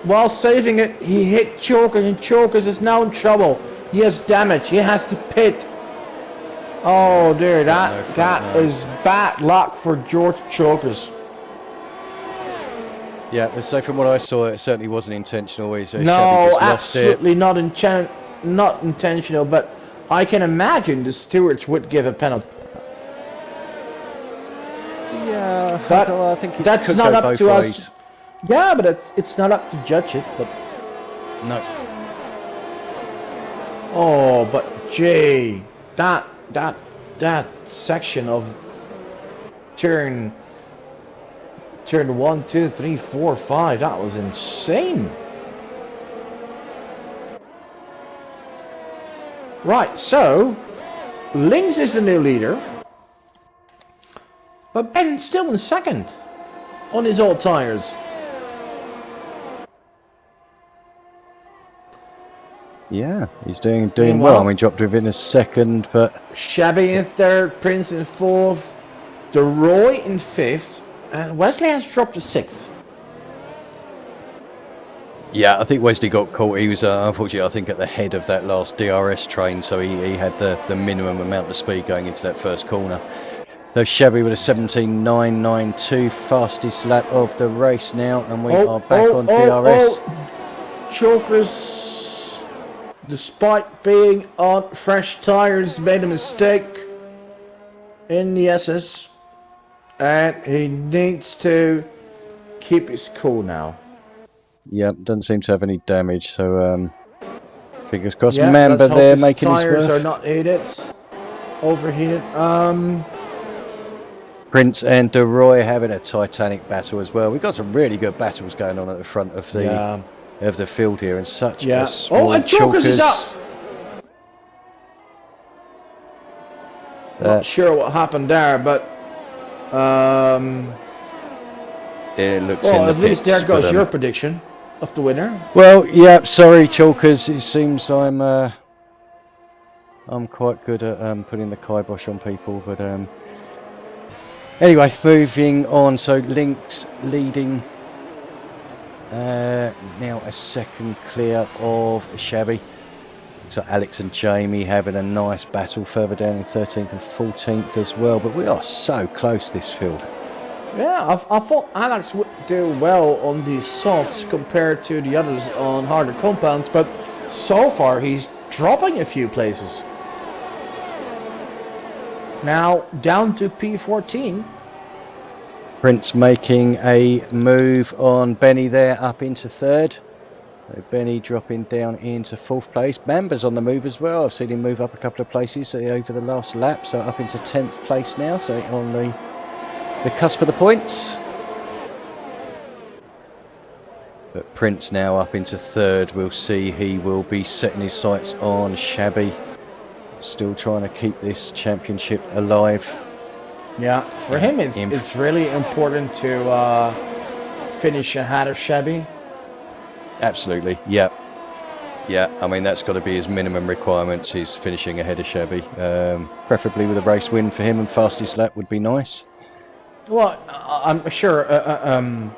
Speaker 2: while saving it, he hit Chokers, and Chokers is now in trouble. He has damage. He has to pit. Oh dear, that is bad luck for George Chokers.
Speaker 1: Yeah, but so from what I saw, it certainly wasn't intentional.
Speaker 2: No, absolutely not intentional. But I can imagine the stewards would give a penalty.
Speaker 1: Yeah,
Speaker 2: but
Speaker 1: I think
Speaker 2: that's not up to us. Yeah, but it's not up to judge it. But
Speaker 1: no.
Speaker 2: Oh, but Jay, that section of turn 1, 2, 3, 4, 5, that was insane. Right, so Links is the new leader, but Ben's still in second on his old tires.
Speaker 1: Yeah, he's doing well. I mean, dropped within a second, but
Speaker 2: Shabby in third, Prince in fourth, DeRoy in fifth, and Wesley has dropped to sixth.
Speaker 1: Yeah, I think Wesley got caught. He was unfortunately, I think, at the head of that last DRS train, so he had the minimum amount of speed going into that first corner. So Shabby with a 17.992, fastest lap of the race now, and we are back on DRS.
Speaker 2: Chokers, despite being on fresh tires, made a mistake in the SS, and he needs to keep his cool now.
Speaker 1: Yeah, doesn't seem to have any damage, so fingers crossed.
Speaker 2: Yeah,
Speaker 1: Mamba there making his
Speaker 2: tires
Speaker 1: worth.
Speaker 2: are not overheated.
Speaker 1: Prince and DeRoy having a titanic battle as well. We've got some really good battles going on at the front of the field here, and such a small
Speaker 2: and Chokers is up. Not sure what happened there, but
Speaker 1: it looks
Speaker 2: well,
Speaker 1: in the
Speaker 2: at least
Speaker 1: pits,
Speaker 2: there goes your prediction of the winner.
Speaker 1: Well, yeah, sorry, Chalkers. It seems I'm quite good at putting the kibosh on people, but Anyway, moving on. So Lynx leading. Now a second clear of Shabby. So Alex and Jamie having a nice battle further down in 13th and 14th as well. But we are so close this field.
Speaker 2: Yeah, I thought Alex would do well on these softs compared to the others on harder compounds, but so far he's dropping a few places. Now down to P14.
Speaker 1: Prince making a move on Benny there up into third. So Benny dropping down into fourth place. Bamba's on the move as well. I've seen him move up a couple of places over the last lap, so up into 10th place now, so on the cusp of the points. But Prince now up into third. We'll see, he will be setting his sights on Shabby. Still trying to keep this championship alive.
Speaker 2: Yeah, for him it's really important to finish ahead of Shabby.
Speaker 1: Absolutely, yeah. Yeah, I mean, that's got to be his minimum requirements, is finishing ahead of Shabby. Preferably with a race win for him, and fastest lap would be nice.
Speaker 2: Well, I'm sure a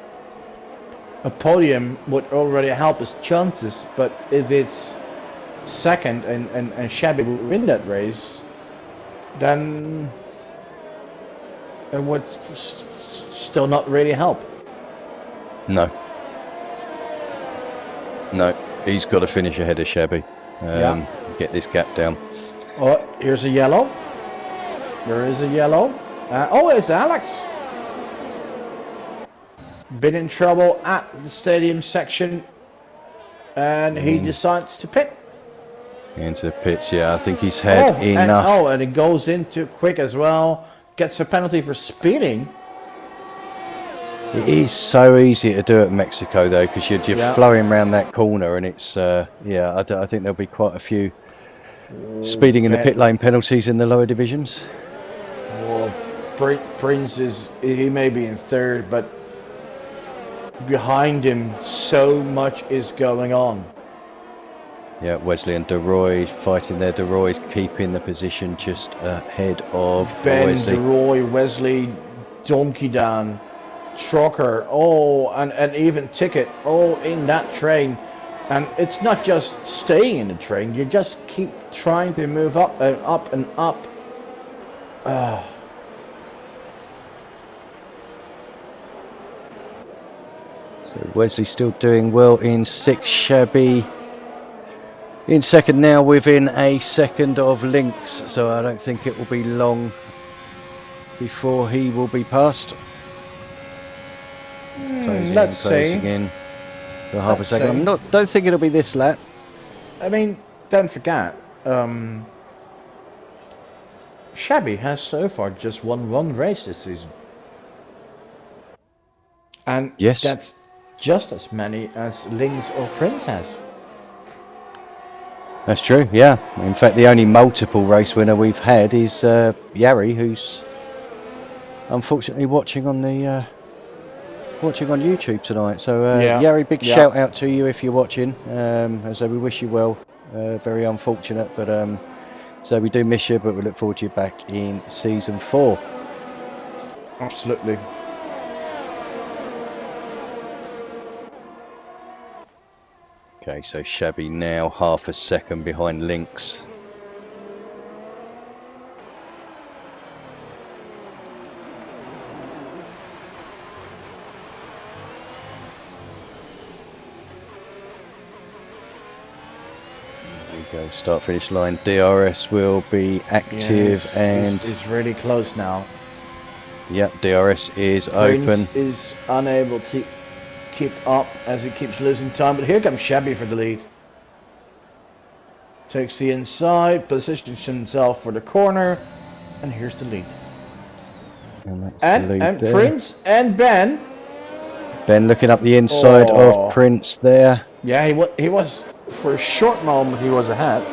Speaker 2: podium would already help his chances, but if it's second and Shabby will win that race, then it would still not really help.
Speaker 1: No. No, he's got to finish ahead of Shabby. Get this gap down.
Speaker 2: Oh, here's a yellow. There is a yellow. Oh, it's Alex. Been in trouble at the stadium section, and he decides to pit.
Speaker 1: Into the pits, yeah. I think he's had enough.
Speaker 2: And it goes in too quick as well. Gets a penalty for speeding.
Speaker 1: It is so easy to do at Mexico though, because you're flowing around that corner, and it's I think there'll be quite a few speeding in the pit lane penalties in the lower divisions.
Speaker 2: Well, Prince he may be in third, but behind him so much is going on.
Speaker 1: Yeah, Wesley and DeRoy fighting there. DeRoy's keeping the position just ahead of
Speaker 2: Ben,
Speaker 1: Wesley.
Speaker 2: DeRoy, Wesley, Donkey Dan, Trucker, and even Ticket, all in that train. And it's not just staying in the train, you just keep trying to move up and up and up.
Speaker 1: So Wesley still doing well in sixth. Shabby in second now, within a second of Lynx, so I don't think it will be long before he will be passed.
Speaker 2: Let's see.
Speaker 1: Closing in for half a second. Don't think it'll be this lap.
Speaker 2: I mean, don't forget, Shabby has so far just won one race this season. And that's just as many as Lynx or Prince has.
Speaker 1: That's true, yeah. In fact, the only multiple race winner we've had is Yari, who's unfortunately watching on the watching on YouTube tonight. So Yari, big shout out to you if you're watching. As we wish you well. Very unfortunate, but so we do miss you, but we look forward to you back in season 4.
Speaker 2: Absolutely.
Speaker 1: Okay, so Shabby now half a second behind Lynx. There we go, start finish line. DRS will be active, and
Speaker 2: it's really close now.
Speaker 1: Yep, DRS is
Speaker 2: Prince
Speaker 1: open.
Speaker 2: Is unable to keep up as he keeps losing time, but here comes Shabby for the lead. Takes the inside, positions himself for the corner, and here's the lead. And Prince and Ben.
Speaker 1: Ben looking up the inside of Prince there.
Speaker 2: Yeah, he was for a short moment he was ahead.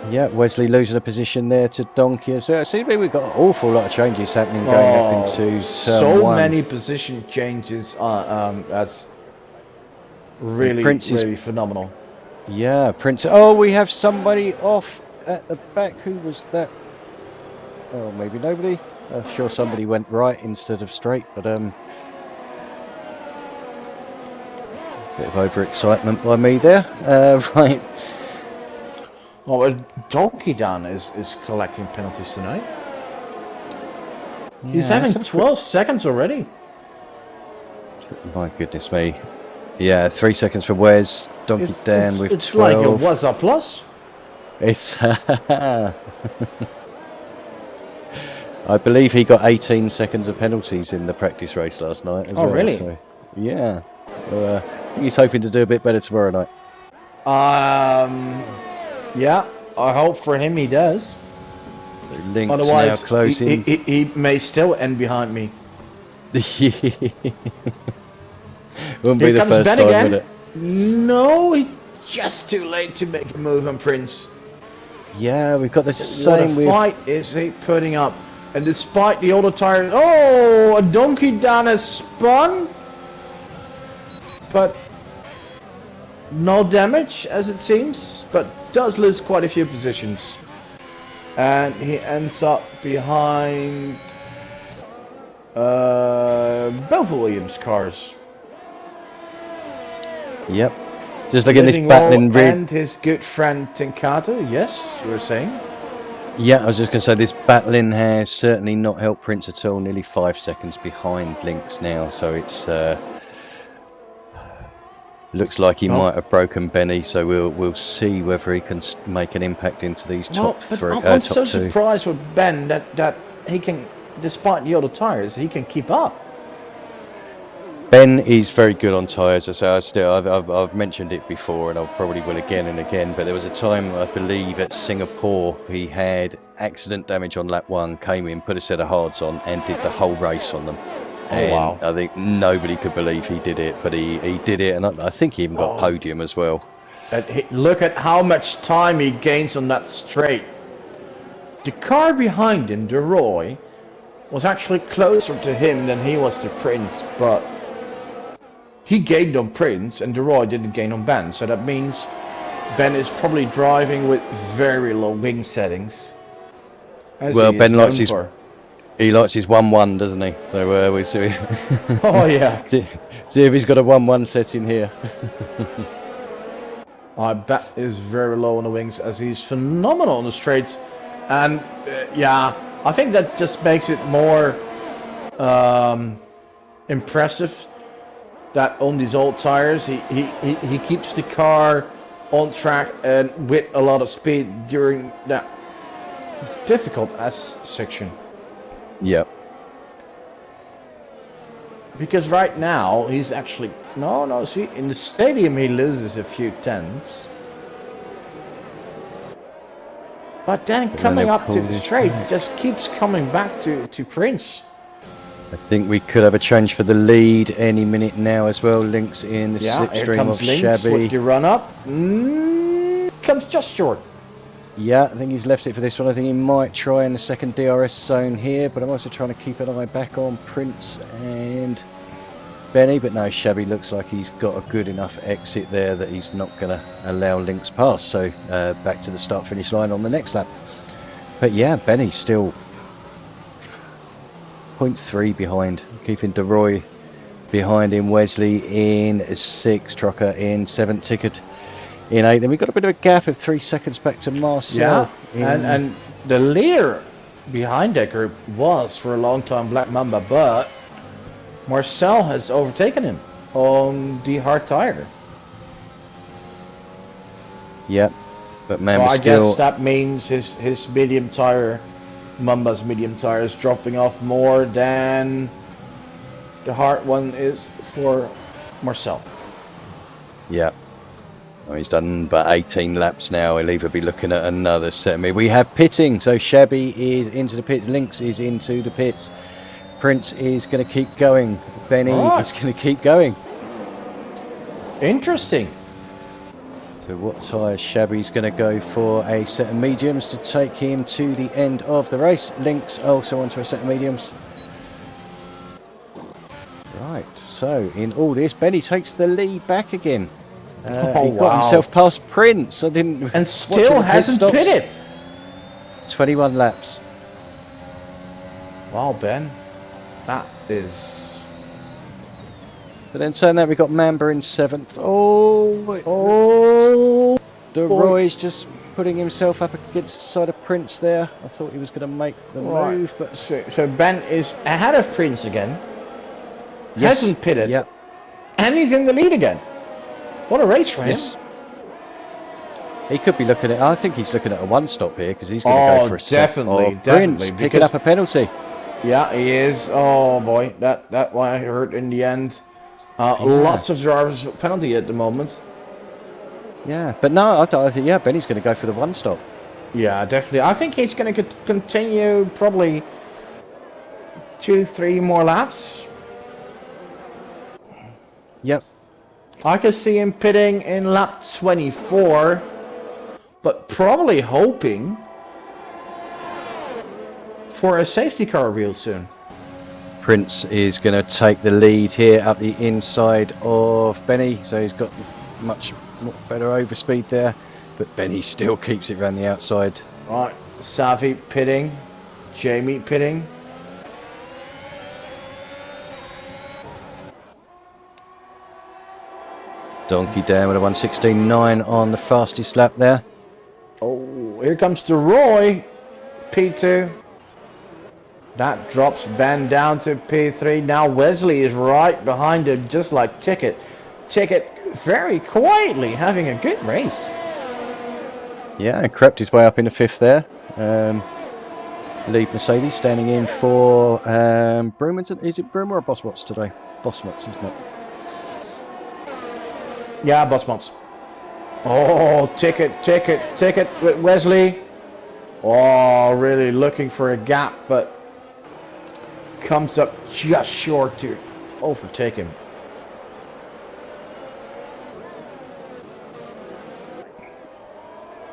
Speaker 1: Yeah, Wesley losing a position there to Donkey as well. See, we've got an awful lot of changes happening going up into
Speaker 2: so
Speaker 1: one.
Speaker 2: Many position changes. That's really phenomenal.
Speaker 1: Yeah, Prince. Oh, we have somebody off at the back. Who was that? Oh, maybe nobody. I'm sure somebody went right instead of straight, but bit of overexcitement by me there. Right.
Speaker 2: Well, Donkey Dan is collecting penalties tonight.
Speaker 1: Yeah,
Speaker 2: He's having 12 seconds already.
Speaker 1: My goodness me. Yeah, 3 seconds for Wes. Donkey Dan with 12.
Speaker 2: It's like a what's up plus.
Speaker 1: It's I believe he got 18 seconds of penalties in the practice race last night as well.
Speaker 2: Oh, really?
Speaker 1: So, yeah. I think he's hoping to do a bit better tomorrow night.
Speaker 2: Yeah, I hope for him he does.
Speaker 1: So Link's
Speaker 2: Otherwise,
Speaker 1: now closing.
Speaker 2: he may still end behind me.
Speaker 1: Wouldn't be the first time, would it?
Speaker 2: No, it's just too late to make a move on Prince.
Speaker 1: Yeah, we've got the same.
Speaker 2: What a fight is he putting up? And despite the older tires, oh, a Donkey Dan has spun, but no damage as it seems, but does lose quite a few positions. And he ends up behind both Williams cars.
Speaker 1: Yep. Just looking at this battling
Speaker 2: and his good friend Tinkato. Yes, you were saying?
Speaker 1: Yeah, I was just going to say this battling has certainly not helped Prince at all. Nearly 5 seconds behind Lynx now, so it's looks like he might have broken Benny. So we'll see whether he can make an impact into these top three.
Speaker 2: I'm so surprised with Ben that he can, despite the other tires, he can keep up.
Speaker 1: Ben is very good on tyres. I've mentioned it before, and I probably will again and again. But there was a time, I believe, at Singapore, he had accident damage on lap 1, came in, put a set of hards on, and did the whole race on them. And wow! I think nobody could believe he did it, but he did it, and I think he even got podium as well.
Speaker 2: Look at how much time he gains on that straight. The car behind him, De Roy, was actually closer to him than he was to Prince, but he gained on Prince and De Roy didn't gain on Ben, so that means Ben is probably driving with very low wing settings.
Speaker 1: Well, Ben likes his 1-1, doesn't he? So we see.
Speaker 2: Oh yeah.
Speaker 1: See if he's got a 1-1 setting here.
Speaker 2: That is very low on the wings, as he's phenomenal on the straights, and yeah, I think that just makes it more impressive. That on these old tires, he keeps the car on track and with a lot of speed during that difficult S section.
Speaker 1: Yep.
Speaker 2: Because right now he's actually see, in the stadium he loses a few tenths, but then coming up to the straight just keeps coming back to Prince.
Speaker 1: I think we could have a change for the lead any minute now as well. Link's in the slipstream of Shabby.
Speaker 2: With the run up, comes just short.
Speaker 1: Yeah, I think he's left it for this one. I think he might try in the second DRS zone here, but I'm also trying to keep an eye back on Prince and Benny. But no, Shabby looks like he's got a good enough exit there that he's not going to allow Link's pass. So back to the start-finish line on the next lap. But yeah, Benny still 0.3 behind, keeping De Roy behind him, Wesley in 6th, Trucker in 7th, Ticket in 8th. Then we've got a bit of a gap of 3 seconds back to Marcel.
Speaker 2: Yeah, and the leader behind that group was for a long time Black Mamba, but Marcel has overtaken him on the hard tire.
Speaker 1: Yep, but man,
Speaker 2: I guess that means his medium tire, Mamba's medium tire, is dropping off more than the hard one is for Marcel.
Speaker 1: Yeah. Well, he's done about 18 laps now. He'll either be looking at another set. We have pitting, so Shabby is into the pits, Lynx is into the pits, Prince is going to keep going, Benny is going to keep going.
Speaker 2: Interesting.
Speaker 1: So what tyre Shabby's going to go for? A set of mediums to take him to the end of the race. Lynx also onto a set of mediums. Right, so in all this, Benny takes the lead back again. He got himself past Prince.
Speaker 2: And still hasn't pitted.
Speaker 1: 21 laps.
Speaker 2: Wow, Ben, that is.
Speaker 1: But then saying that, we got Mamba in 7th.
Speaker 2: Oh,
Speaker 1: De
Speaker 2: boy.
Speaker 1: Roy's just putting himself up against the side of Prince there. I thought he was going to make the
Speaker 2: Right.
Speaker 1: move, but
Speaker 2: So Ben is ahead of Prince again.
Speaker 1: yes,
Speaker 2: Hasn't pitted.
Speaker 1: yeah,
Speaker 2: And he's in the lead again. What a race for him.
Speaker 1: yes. He could be looking at. I think he's looking at a one-stop here because he's going to go for a
Speaker 2: definitely,
Speaker 1: set. Prince picking up a penalty.
Speaker 2: Yeah, he is. Oh boy, that one hurt in the end. Lots of drivers penalty at the moment.
Speaker 1: Yeah, but no, I thought yeah, Benny's going to go for the one-stop.
Speaker 2: Yeah, definitely. I think he's going to continue probably 2-3 more laps.
Speaker 1: Yep.
Speaker 2: I could see him pitting in lap 24, but probably hoping for a safety car real soon.
Speaker 1: Prince is going to take the lead here up the inside of Benny, so he's got much better overspeed there, but Benny still keeps it around the outside.
Speaker 2: Right, Savi pitting, Jamie pitting.
Speaker 1: Donkey down with a 1:16.9 on the fastest lap there.
Speaker 2: Oh, here comes the Roy, P2. That drops Ben down to P3. Now Wesley is right behind him, just like Ticket. Ticket very quietly having a good race.
Speaker 1: Yeah, crept his way up into 5th there. Lead Mercedes standing in for Broom. Is it Broom or Bosmots today? Bosmots, isn't it?
Speaker 2: Yeah, Bosmots. Oh, Ticket with Wesley. Oh, really looking for a gap, but comes up just short to overtake him.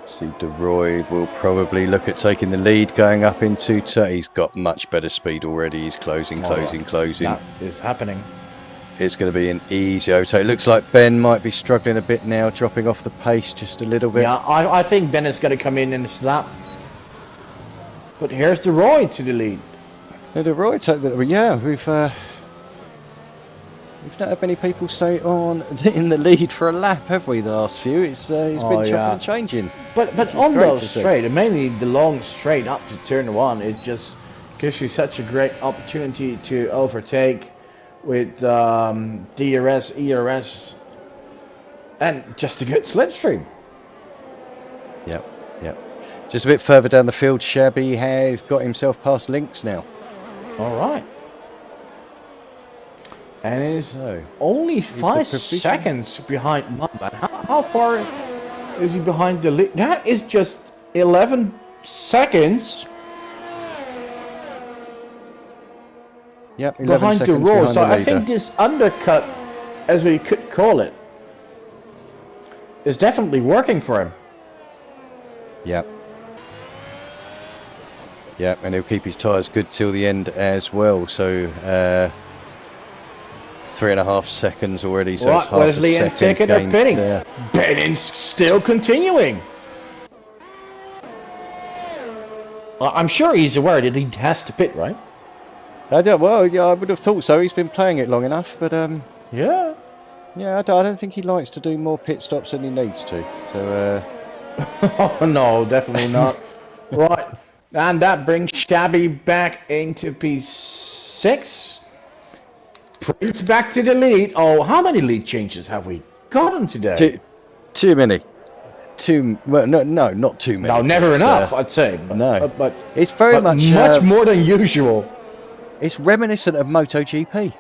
Speaker 1: See, DeRoy will probably look at taking the lead going up into he's got much better speed already. He's closing.
Speaker 2: That is happening.
Speaker 1: It's going to be an easy overtake. It looks like Ben might be struggling a bit now, dropping off the pace just a little bit.
Speaker 2: Yeah, I think Ben is going to come in this lap. But here's DeRoy to the lead.
Speaker 1: Now DeRoy, yeah, we've not had many people stay on in the lead for a lap, have we? The last few, it's been chopping and changing.
Speaker 2: But on those straight, and mainly the long straight up to turn 1, it just gives you such a great opportunity to overtake with DRS, ERS, and just a good slipstream.
Speaker 1: Yep. Just a bit further down the field, Shabby has got himself past Lynx now.
Speaker 2: All right. And is only 5 seconds behind Mamba. How far is he behind the lead? That is just 11 seconds.
Speaker 1: Yep, 11
Speaker 2: behind
Speaker 1: seconds
Speaker 2: the road.
Speaker 1: behind
Speaker 2: So
Speaker 1: the
Speaker 2: I
Speaker 1: leader.
Speaker 2: think this undercut, as we could call it, is definitely working for him.
Speaker 1: Yep, and he'll keep his tyres good till the end as well. So 3.5 seconds already. So it's half
Speaker 2: Wesley
Speaker 1: a
Speaker 2: and
Speaker 1: second
Speaker 2: Ticket are
Speaker 1: gained
Speaker 2: pitting.
Speaker 1: there.
Speaker 2: Benning's still continuing. I'm sure he's aware that he has to pit, right?
Speaker 1: Well, yeah, I would have thought so. He's been playing it long enough, but
Speaker 2: Yeah.
Speaker 1: I don't think he likes to do more pit stops than he needs to. So
Speaker 2: Oh, no, definitely not. Right, and that brings Shabby back into P6. Prince back to the lead. Oh, how many lead changes have we gotten today?
Speaker 1: too many. Well, no, not too many.
Speaker 2: No, never enough, I'd say. But
Speaker 1: it's very much
Speaker 2: more than usual.
Speaker 1: It's reminiscent of MotoGP.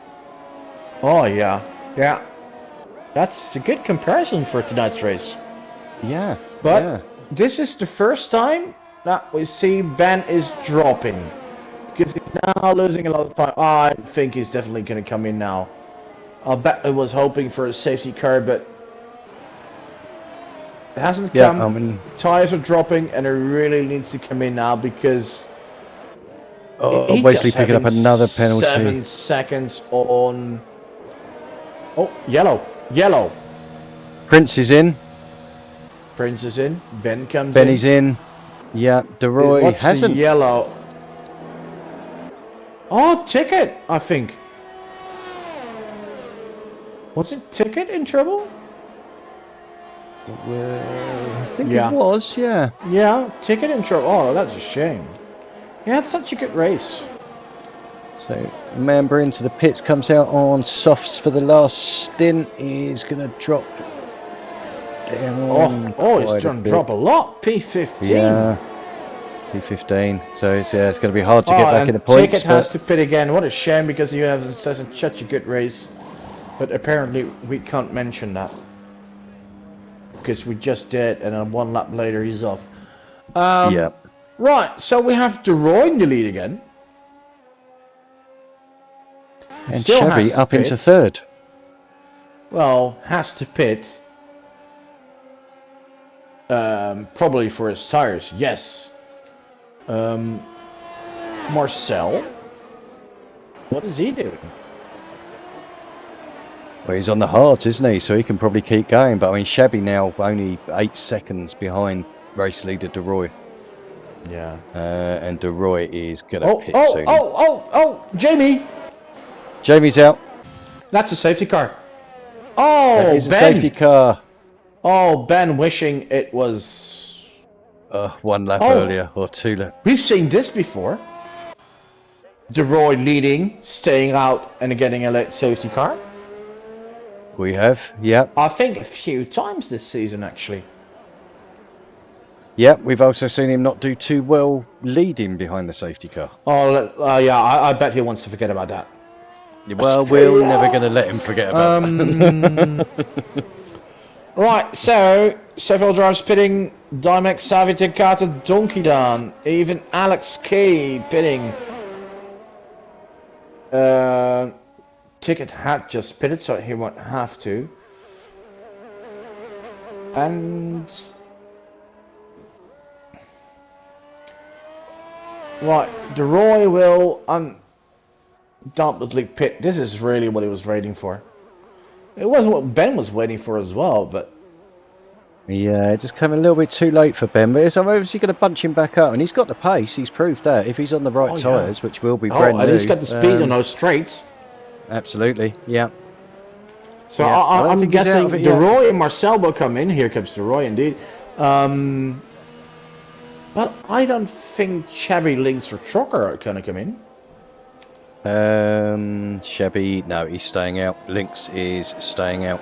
Speaker 2: Oh yeah. That's a good comparison for tonight's race.
Speaker 1: Yeah.
Speaker 2: But this is the first time that we see Ben is dropping, because he's now losing a lot of time. I think he's definitely going to come in now. I bet I was hoping for a safety car, but it hasn't come. Tires are dropping, and it really needs to come in now because
Speaker 1: Wesley picking up another penalty.
Speaker 2: 7 seconds on. Oh, yellow.
Speaker 1: Prince is in.
Speaker 2: Ben comes in.
Speaker 1: Benny's in. Yeah, DeRoy hasn't.
Speaker 2: The yellow. Oh, Ticket, I think. Was it Ticket in trouble?
Speaker 1: I think
Speaker 2: Yeah.
Speaker 1: it was, yeah.
Speaker 2: Yeah, Ticket in trouble. Oh, that's a shame. He had such a good race.
Speaker 1: So, member into the pits, comes out on softs for the last stint. He's going to drop down.
Speaker 2: He's trying to drop a lot. P15.
Speaker 1: Yeah, P15. So it's going to be hard to get back in the points.
Speaker 2: Ticket has to pit again. What a shame, because he has such a good race. But apparently we can't mention that, because we just did, and then 1 lap later he's off.
Speaker 1: Yeah.
Speaker 2: Right, so we have DeRoy in the lead again.
Speaker 1: And Chevy up into third.
Speaker 2: Well, has to pit. Probably for his tires, yes. Marcel, what is he doing?
Speaker 1: Well, he's on the hards, isn't he? So he can probably keep going. But I mean, Chevy now only 8 seconds behind race leader DeRoy.
Speaker 2: Yeah.
Speaker 1: And DeRoy is going to pit soon.
Speaker 2: Jamie!
Speaker 1: Jamie's out.
Speaker 2: That's a safety car. Oh,
Speaker 1: that is
Speaker 2: Ben.
Speaker 1: A safety car.
Speaker 2: Oh, Ben wishing it was
Speaker 1: 1 lap earlier, or 2 laps.
Speaker 2: We've seen this before. DeRoy leading, staying out, and getting a late safety car.
Speaker 1: We have, yeah.
Speaker 2: I think a few times this season, actually.
Speaker 1: Yeah, we've also seen him not do too well leading behind the safety car.
Speaker 2: Oh, yeah, I bet he wants to forget about that.
Speaker 1: Well, we're never going to let him forget about that.
Speaker 2: Right, so several drivers pitting. Dimex, Savitek, Carter, Donkey Dan, even Alex K pitting. Ticket had just pitted, so he won't have to. And right, DeRoy will undoubtedly pit. This is really what he was waiting for. It wasn't what Ben was waiting for as well, but
Speaker 1: yeah, it just came a little bit too late for Ben. But I'm obviously going to bunch him back up, and he's got the pace. He's proved that if he's on the right tyres, which will be brand new.
Speaker 2: And he's got the speed on those straights.
Speaker 1: Absolutely, yeah.
Speaker 2: So yeah, I'm guessing DeRoy and Marcel will come in. Here comes DeRoy, indeed. But I don't think Chevy Links or Trucker are going to come in.
Speaker 1: Chevy, no, he's staying out. Links is staying out.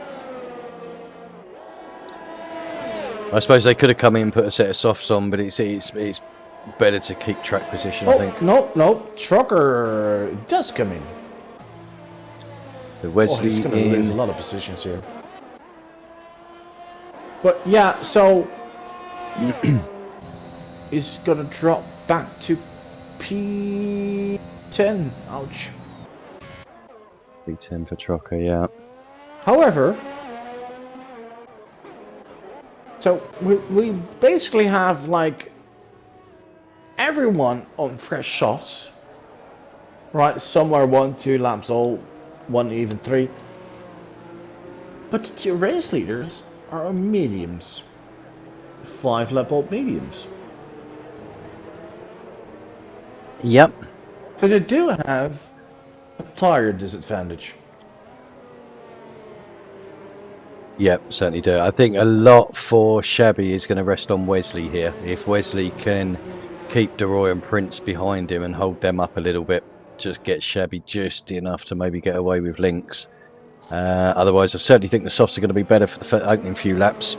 Speaker 1: I suppose they could have come in and put a set of softs on, but it's better to keep track position, I think.
Speaker 2: No, Trucker does come in.
Speaker 1: So Wesley
Speaker 2: he's going to lose a lot of positions here. But yeah, so he's going to drop back to P10. Ouch.
Speaker 1: P10 for Trucker, yeah.
Speaker 2: However, so we basically have like everyone on fresh softs, right? Some are 1-2 laps old, 1 even 3. But the 2 race leaders are mediums, 5 lap old mediums.
Speaker 1: Yep.
Speaker 2: So they do have a tire disadvantage.
Speaker 1: Yep, certainly do. I think a lot for Shabby is going to rest on Wesley here. If Wesley can keep DeRoy and Prince behind him and hold them up a little bit, just get Shabby just enough to maybe get away with Links. Otherwise, I certainly think the softs are going to be better for the opening few laps.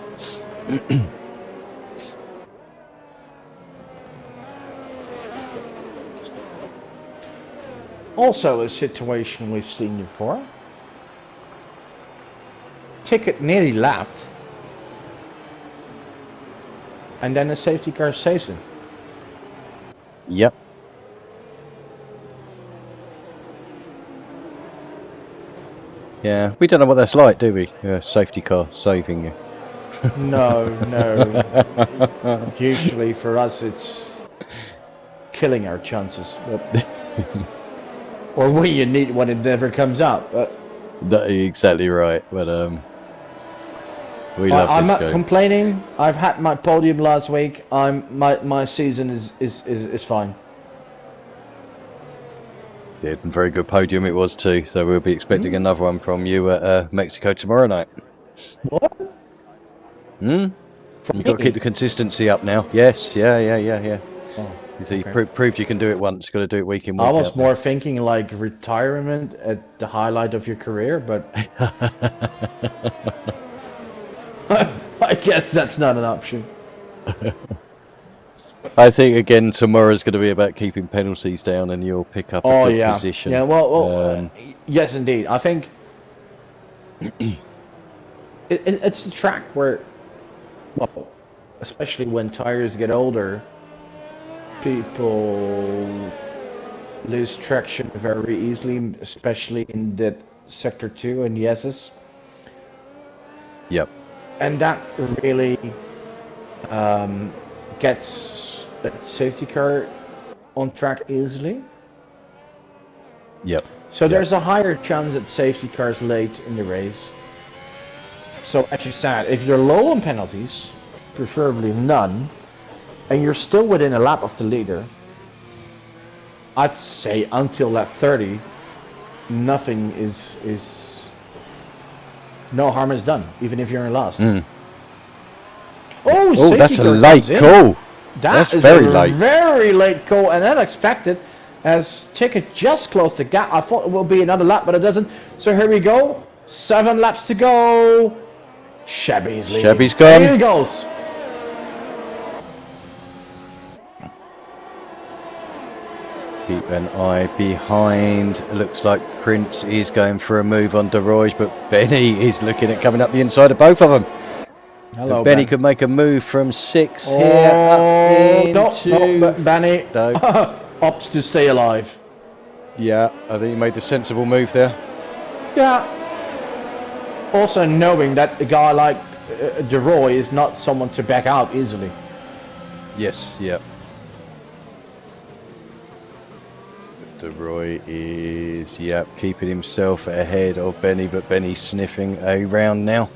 Speaker 2: Also a situation we've seen before. Ticket nearly lapped, and then a safety car saves him.
Speaker 1: Yep. Yeah, we don't know what that's like, do we? Safety car saving you.
Speaker 2: No. Usually for us it's killing our chances. But or when you need when it never comes out. But
Speaker 1: exactly right. But we love
Speaker 2: I'm
Speaker 1: this
Speaker 2: not
Speaker 1: game.
Speaker 2: complaining. I've had my podium last week. My season is fine.
Speaker 1: Yeah, very good podium it was too. So we'll be expecting another one from you at Mexico tomorrow night.
Speaker 2: What?
Speaker 1: Hmm?
Speaker 2: From
Speaker 1: You've got to keep
Speaker 2: me?
Speaker 1: the consistency up now. Yes, yeah.
Speaker 2: Oh,
Speaker 1: So you
Speaker 2: okay.
Speaker 1: proved you can do it once. You've got to do it week in,
Speaker 2: I
Speaker 1: week
Speaker 2: was
Speaker 1: out now.
Speaker 2: more thinking like retirement at the highlight of your career, but I guess that's not an option.
Speaker 1: I think again tomorrow's going to be about keeping penalties down, and you'll pick up a
Speaker 2: Oh
Speaker 1: good
Speaker 2: yeah,
Speaker 1: position.
Speaker 2: yeah. Well, yes, indeed. I think it's a track where, well, especially when tires get older, people lose traction very easily, especially in that sector 2 and the SS.
Speaker 1: Yep.
Speaker 2: And that really gets a safety car on track easily.
Speaker 1: Yep.
Speaker 2: So there's a higher chance at safety cars late in the race. So as you said, if you're low on penalties, preferably none, and you're still within a lap of the leader, I'd say until lap 30, nothing is no harm is done, even if you're in last.
Speaker 1: Oh, that's a late call.
Speaker 2: That's
Speaker 1: very late.
Speaker 2: Very late call and unexpected. As Ticket just closed the gap. I thought it will be another lap, but it doesn't. So here we go. 7 laps to go. Shabby's leading.
Speaker 1: Shabby's gone.
Speaker 2: Here he goes.
Speaker 1: Keep an eye behind. It looks like Prince is going for a move on De Roige, but Benny is looking at coming up the inside of both of them.
Speaker 2: Hello,
Speaker 1: Benny
Speaker 2: Ben.
Speaker 1: could make a move from 6 here up into...
Speaker 2: No, Benny.
Speaker 1: No.
Speaker 2: Opts to stay alive.
Speaker 1: Yeah, I think he made the sensible move there.
Speaker 2: Yeah. Also knowing that a guy like De Roy is not someone to back out easily.
Speaker 1: Yes, yeah. De Roy is, keeping himself ahead of Benny, but Benny's sniffing around now.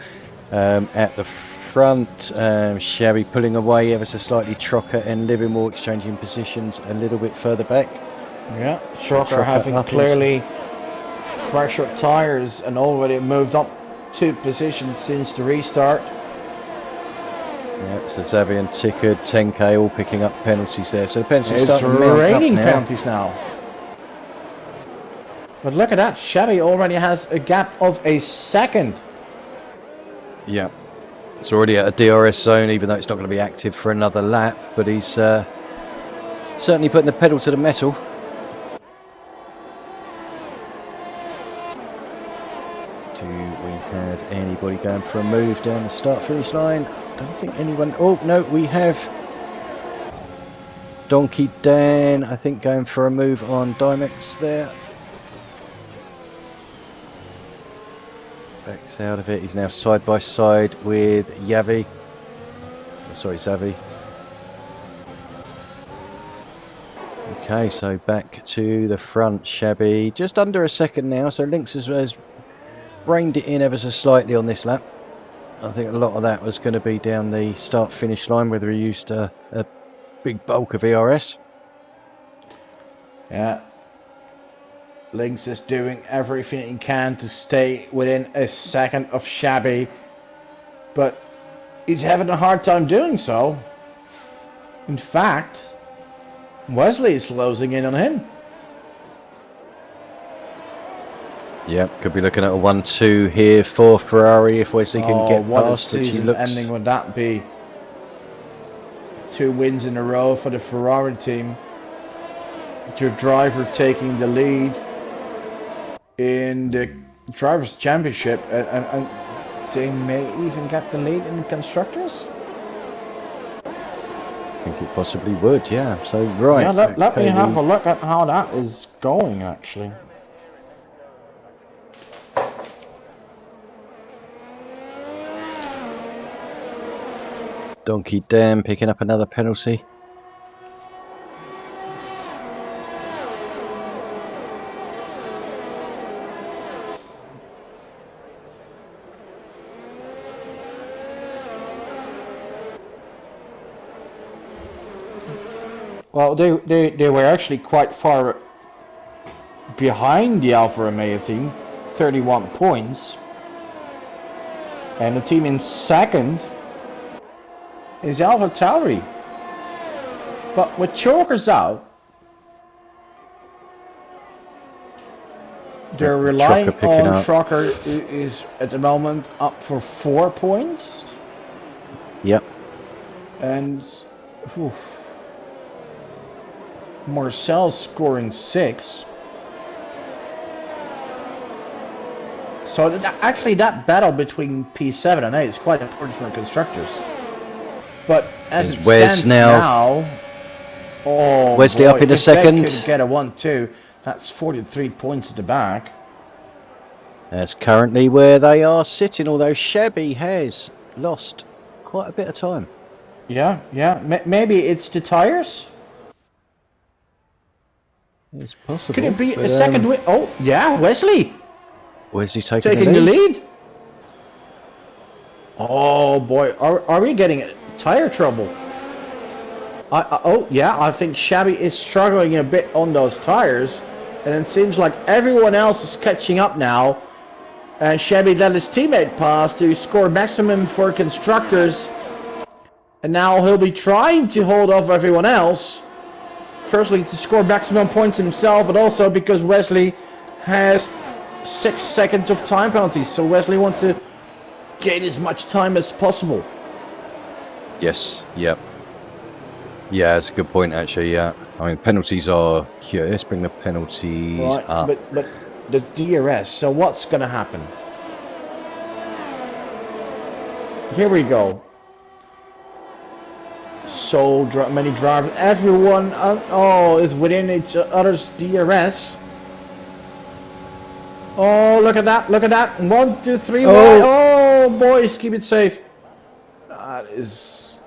Speaker 1: At the front, Shabby pulling away ever so slightly. Trocker and Livermore exchanging positions a little bit further back.
Speaker 2: Yeah, Trocker having clearly fresher tires and already moved up 2 positions since the restart.
Speaker 1: Yep, so Xavi and Tickard, 10k all picking up penalties there. So the penalties
Speaker 2: It's
Speaker 1: starting to mount
Speaker 2: raining
Speaker 1: up now.
Speaker 2: penalties now. But look at that, Shabby already has a gap of a second.
Speaker 1: Yeah, it's already at a DRS zone, even though it's not going to be active for another lap. But he's certainly putting the pedal to the metal. Do we have anybody going for a move down the start-finish line? Don't think anyone. Oh no, we have Donkey Dan, I think, going for a move on Dymex there. Backs out of it. He's now side by side with Yavi. Sorry, Xavi. Okay, so back to the front. Shabby just under a second now. So Lynx has reined it in ever so slightly on this lap. I think a lot of that was going to be down the start-finish line, whether he used a big bulk of ERS.
Speaker 2: Yeah. Lynx is doing everything he can to stay within a second of Shabby, but he's having a hard time doing so. In fact, Wesley is closing in on him.
Speaker 1: Yeah, could be looking at a 1-2 here for Ferrari if Wesley can get past, which he looks...
Speaker 2: ending would that be? 2 wins in a row for the Ferrari team. Your driver taking the lead in the Drivers' Championship, and they may even get the lead in the Constructors?
Speaker 1: I think it possibly would, yeah. So, right.
Speaker 2: Yeah, let me have a look at how that is going, actually.
Speaker 1: Donkey Dan picking up another penalty.
Speaker 2: Well, they were actually quite far behind the Alfa Romeo team, 31 points. And the team in second is Alpha Tauri. But with chokers out, they're relying on Trucker, who is at the moment up for 4 points.
Speaker 1: Yep.
Speaker 2: And Marcel scoring 6. So actually that battle between P7 and 8 is quite important for the constructors. But as it stands now, oh
Speaker 1: Wesley
Speaker 2: boy,
Speaker 1: up in a second.
Speaker 2: Could get a 1-2. That's 43 points at the back.
Speaker 1: That's currently where they are sitting, although Shabby has lost quite a bit of time.
Speaker 2: Yeah. Maybe it's the tires?
Speaker 1: It's possible.
Speaker 2: Could it be a second win? Oh, yeah, Wesley.
Speaker 1: Wesley
Speaker 2: taking the lead. Oh boy, are we getting tire trouble? Oh yeah, I think Shabby is struggling a bit on those tires, and it seems like everyone else is catching up now. And Shabby let his teammate pass to score maximum for constructors, and now he'll be trying to hold off everyone else. Firstly, to score maximum points himself, but also because Wesley has 6 seconds of time penalties, so Wesley wants to gain as much time as possible.
Speaker 1: Yes, yep. Yeah, that's a good point actually, yeah. I mean, penalties are here. Let's bring the penalties up.
Speaker 2: But the DRS, so what's going to happen? Here we go. So many drivers, everyone is within each other's DRS. Oh, look at that, look at that. 1, 2, 3, oh boys, keep it safe. That is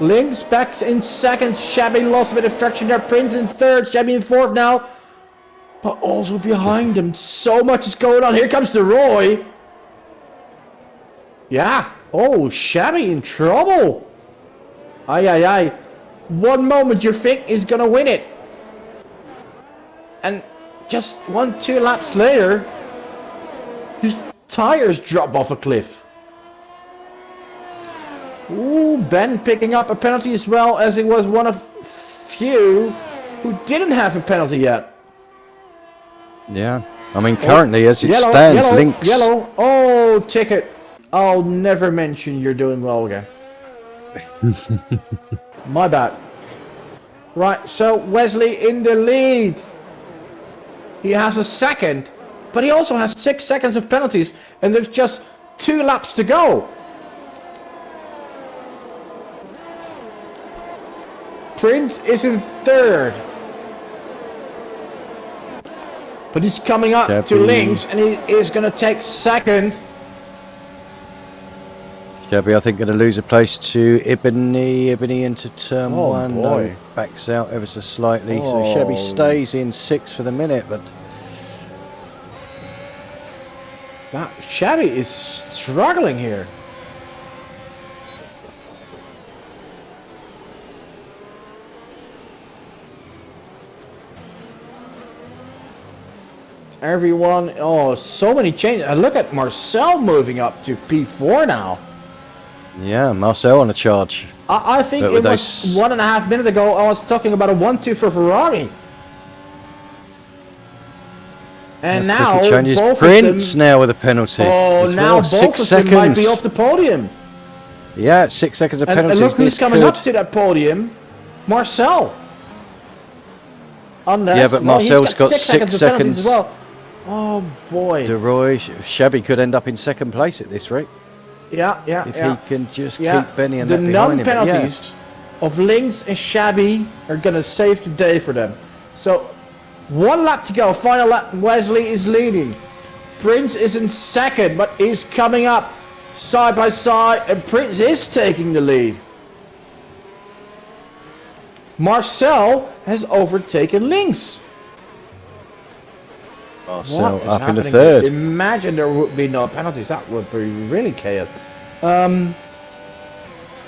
Speaker 2: Links back in second. Shabby lost a bit of traction there. Prince in third. Shabby in fourth now. But also behind him, so much is going on. Here comes the Roy. Yeah. Oh, Shabby in trouble. Aye. One moment you think he's gonna win it, and just 1-2 laps later, his tires drop off a cliff. Ooh, Ben picking up a penalty as well, as he was one of few who didn't have a penalty yet.
Speaker 1: Yeah, I mean currently as it stands, Links.
Speaker 2: Yellow, oh, ticket. I'll never mention you're doing well again. My bad. Right, so Wesley in the lead. He has a second, but he also has 6 seconds of penalties, and there's just 2 laps to go. Prince is in third, but he's coming up to Links, and he is going to take second.
Speaker 1: Shabby, I think, going to lose a place to Ebony. Ebony into turn 1.
Speaker 2: Boy.
Speaker 1: No, backs out ever so slightly. So Shabby stays in 6th for the minute, but
Speaker 2: Shabby is struggling here. Everyone, so many changes. Look at Marcel moving up to P4 now.
Speaker 1: yeah, Marcel on a charge.
Speaker 2: I think it was 1.5 minutes ago I was talking about a 1-2 for Ferrari. And now both
Speaker 1: Prince
Speaker 2: of them,
Speaker 1: now with a penalty.
Speaker 2: now both
Speaker 1: 6
Speaker 2: of
Speaker 1: seconds.
Speaker 2: them might be off the podium.
Speaker 1: Yeah, 6 seconds of penalties.
Speaker 2: And look who's coming up to that podium. Marcel.
Speaker 1: Yeah, but Marcel's got 6 seconds
Speaker 2: as well. Oh boy.
Speaker 1: De Roy, Shabby could end up in 2nd place at this rate.
Speaker 2: Yeah.
Speaker 1: If he can just keep Benny and
Speaker 2: the
Speaker 1: that behind him.
Speaker 2: non-penalties of Links and Shabby are gonna save the day for them. So 1 lap to go, final lap. Wesley is leading. Prince is in second, but he's coming up side by side, and Prince is taking the lead. Marcel has overtaken Links.
Speaker 1: Marcel up in the third.
Speaker 2: Imagine there would be no penalties. That would be really chaos.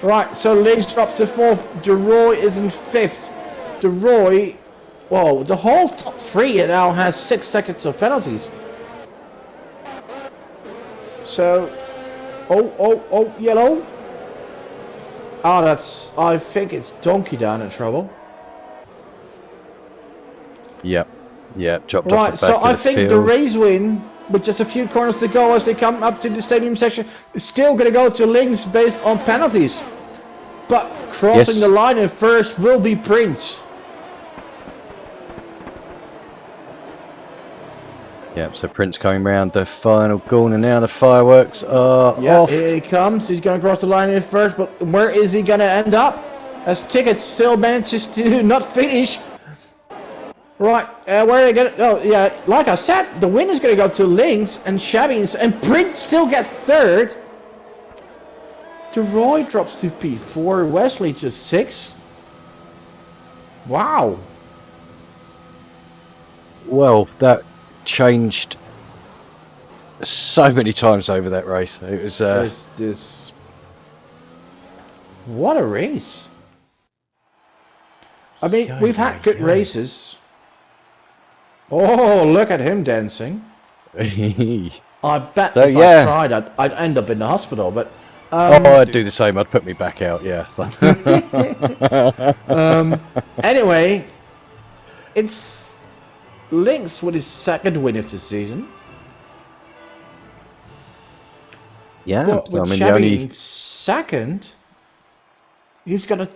Speaker 2: Right, so Links drops to 4th. De Roy is in 5th. De Roy Whoa, the whole top three now has 6 seconds of penalties. So, oh, yellow. Oh, I think it's Donkey down in trouble.
Speaker 1: Yep. Yep. Dropped
Speaker 2: Right,
Speaker 1: off the
Speaker 2: so
Speaker 1: back
Speaker 2: I
Speaker 1: of the
Speaker 2: think the
Speaker 1: field.
Speaker 2: race win, with just a few corners to go as they come up to the stadium section, is still going to go to Links based on penalties. But crossing the
Speaker 1: Yes.
Speaker 2: line in first will be Prince.
Speaker 1: Yep. So Prince coming round the final corner now. The fireworks are
Speaker 2: Yeah,
Speaker 1: off.
Speaker 2: here he comes. He's going to cross the line in first, but where is he going to end up? As Ticket still manages to not finish. Right, where are they going to... Oh, yeah, like I said, the win is going to go to Links and Shabby, and Prince still gets third. DeRoy drops to P4, Wesley just 6. Wow.
Speaker 1: Well, that changed so many times over that race. It was
Speaker 2: What a race. I mean, we've had good races. Oh, look at him dancing. I bet if I tried, I'd end up in the hospital, but...
Speaker 1: oh, I'd do the same. I'd put me back out, yeah.
Speaker 2: Anyway, it's Links with his second win of the season.
Speaker 1: Yeah,
Speaker 2: But
Speaker 1: so,
Speaker 2: with
Speaker 1: I mean,
Speaker 2: Shabby in second, he's going to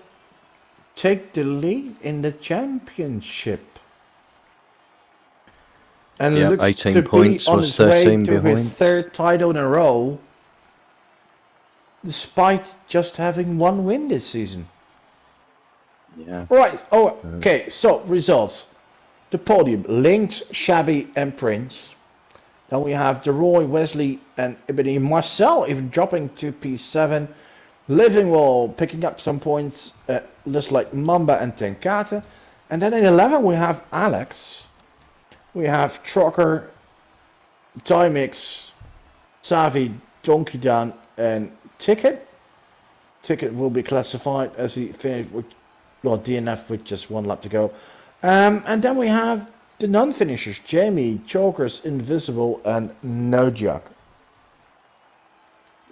Speaker 2: take the lead in the championship. And looks
Speaker 1: 18
Speaker 2: to
Speaker 1: points,
Speaker 2: be on
Speaker 1: was
Speaker 2: his way
Speaker 1: 13
Speaker 2: to
Speaker 1: behind.
Speaker 2: his third title in a row, despite just having one win this season.
Speaker 1: Yeah.
Speaker 2: Right, okay, so results. The podium, Links, Shabby and Prince. Then we have DeRoy, Wesley and Ebony Marcel even dropping to P7. Livingwell picking up some points, just like Mamba and Tenkate. And then in 11 we have Alex. We have Trocker, Timix, Savi, Donkey Dan and Ticket. Ticket will be classified as he finished with, well, DNF with just one lap to go. And then we have the non-finishers, Jamie, Chokers, Invisible and No Jug.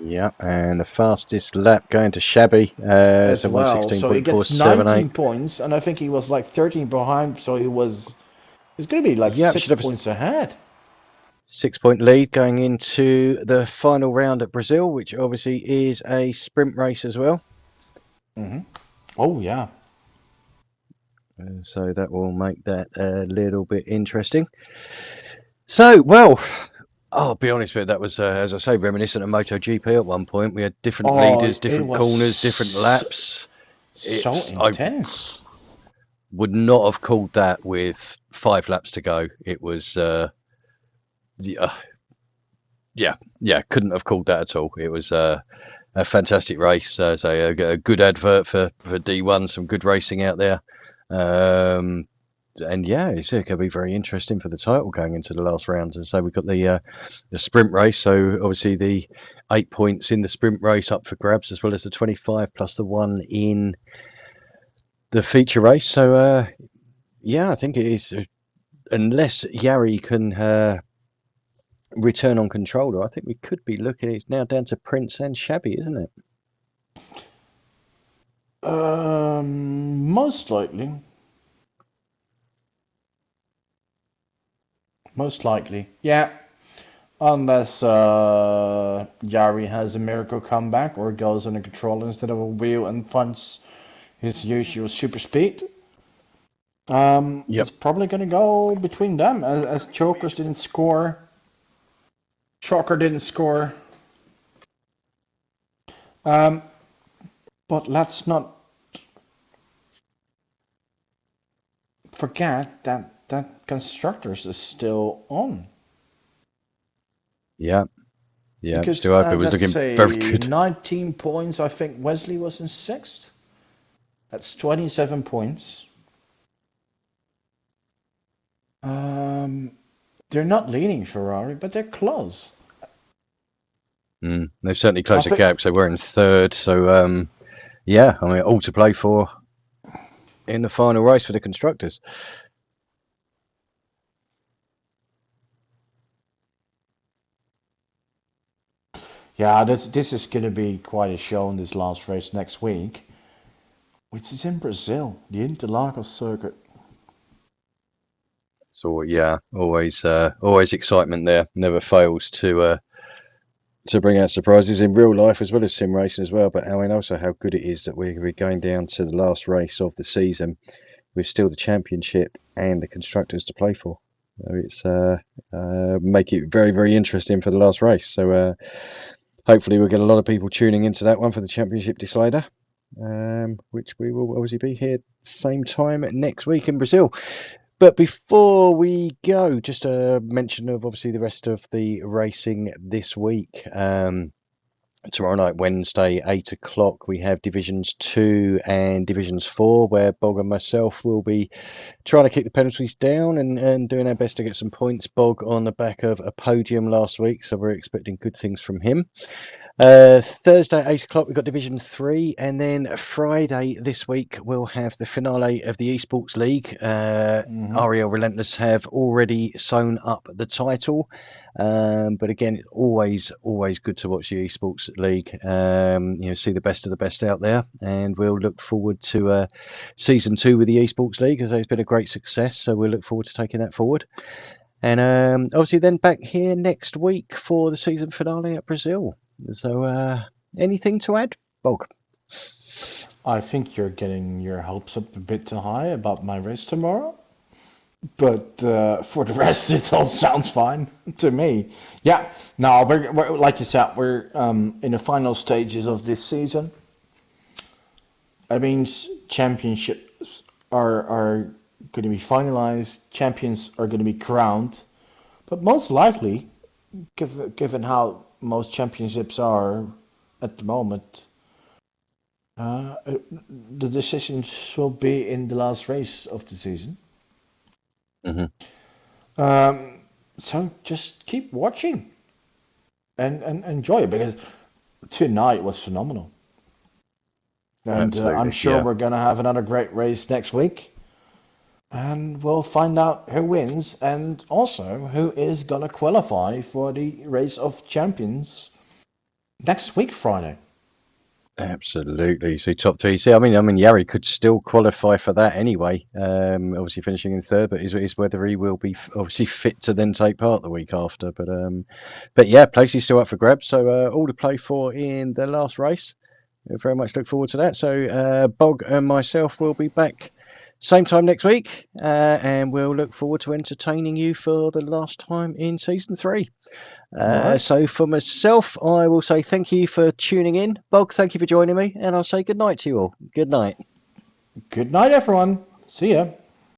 Speaker 1: Yeah, and the fastest lap going to Shabby,
Speaker 2: As well, so he gets 19 points, and I think he was like 13 behind, so he's going to be like 6 points ahead.
Speaker 1: 6-point lead going into the final round at Brazil, which obviously is a sprint race as well.
Speaker 2: Oh, yeah.
Speaker 1: So that will make that a little bit interesting. So, well, I'll be honest with you, that was, as I say, reminiscent of MotoGP at one point. We had different leaders, different corners, different laps.
Speaker 2: So intense.
Speaker 1: I would not have called that with 5 laps to go. It was, yeah, couldn't have called that at all. It was a fantastic race. So a good advert for D1, some good racing out there. And yeah, it's going to be very interesting for the title going into the last round. And so we've got the sprint race. So obviously the 8 points in the sprint race up for grabs, as well as the 25 plus the 1 in the feature race. So yeah, I think it is, unless Yari can return on controller, I think we could be looking, it's now down to Prince and Shabby, isn't it?
Speaker 2: Most likely. Most likely, yeah. Unless Yari has a miracle comeback or goes on a controller instead of a wheel and finds his usual super speed. It's probably going to go between them, as Chokers didn't score. Trucker didn't score. But let's not forget that constructors is still on.
Speaker 1: Yeah.
Speaker 2: Because,
Speaker 1: still hope it was looking very good.
Speaker 2: 19 points. I think Wesley was in 6th. That's 27 points. They're not leading Ferrari, but they're close.
Speaker 1: They've certainly closed the gap. So we're in 3rd. So yeah, I mean, all to play for in the final race for the constructors.
Speaker 2: Yeah, this is going to be quite a show in this last race next week, which is in Brazil, the Interlagos circuit.
Speaker 1: So yeah, always excitement there. Never fails to bring out surprises in real life as well as sim racing as well. But I mean, also how good it is that we're going down to the last race of the season with still the championship and the constructors to play for. So it's make it very interesting for the last race. So hopefully we'll get a lot of people tuning into that one for the championship decider, which we will obviously be here same time next week in Brazil. But before we go, just a mention of obviously the rest of the racing this week. Tomorrow night, Wednesday, 8 o'clock, we have Divisions 2 and Divisions 4, where Bog and myself will be trying to keep the penalties down and doing our best to get some points. Bog on the back of a podium last week, so we're expecting good things from him. Thursday, 8 o'clock, we've got Division 3, and then Friday this week we'll have the finale of the Esports League. REL Relentless have already sewn up the title, but again, always good to watch the Esports League. See the best of the best out there, and we'll look forward to Season 2 with the Esports League, as it's been a great success, so we'll look forward to taking that forward. And obviously then back here next week for the season finale at Brazil. So, anything to add, Bog?
Speaker 2: I think you're getting your hopes up a bit too high about my race tomorrow. But for the rest, it all sounds fine to me. Yeah, no, we're like you said, we're in the final stages of this season. That means championships are going to be finalized, champions are going to be crowned. But most likely, given how most championships are at the moment, the decisions will be in the last race of the season. So just keep watching and enjoy it, because tonight was phenomenal. And I'm sure we're going to have another great race next week. And we'll find out who wins and also who is going to qualify for the Race of Champions next week, Friday.
Speaker 1: Absolutely. So top three. See, I mean, Yari could still qualify for that anyway. Obviously finishing in third, but is whether he will be obviously fit to then take part the week after. But yeah, place is still up for grabs. So all to play for in the last race. We very much look forward to that. So Bog and myself will be back same time next week, and we'll look forward to entertaining you for the last time in season 3.
Speaker 2: Right.
Speaker 1: So for myself, I will say thank you for tuning in. Bog, thank you for joining me, and I'll say good night to you all. Good night.
Speaker 2: Good night, everyone. See ya.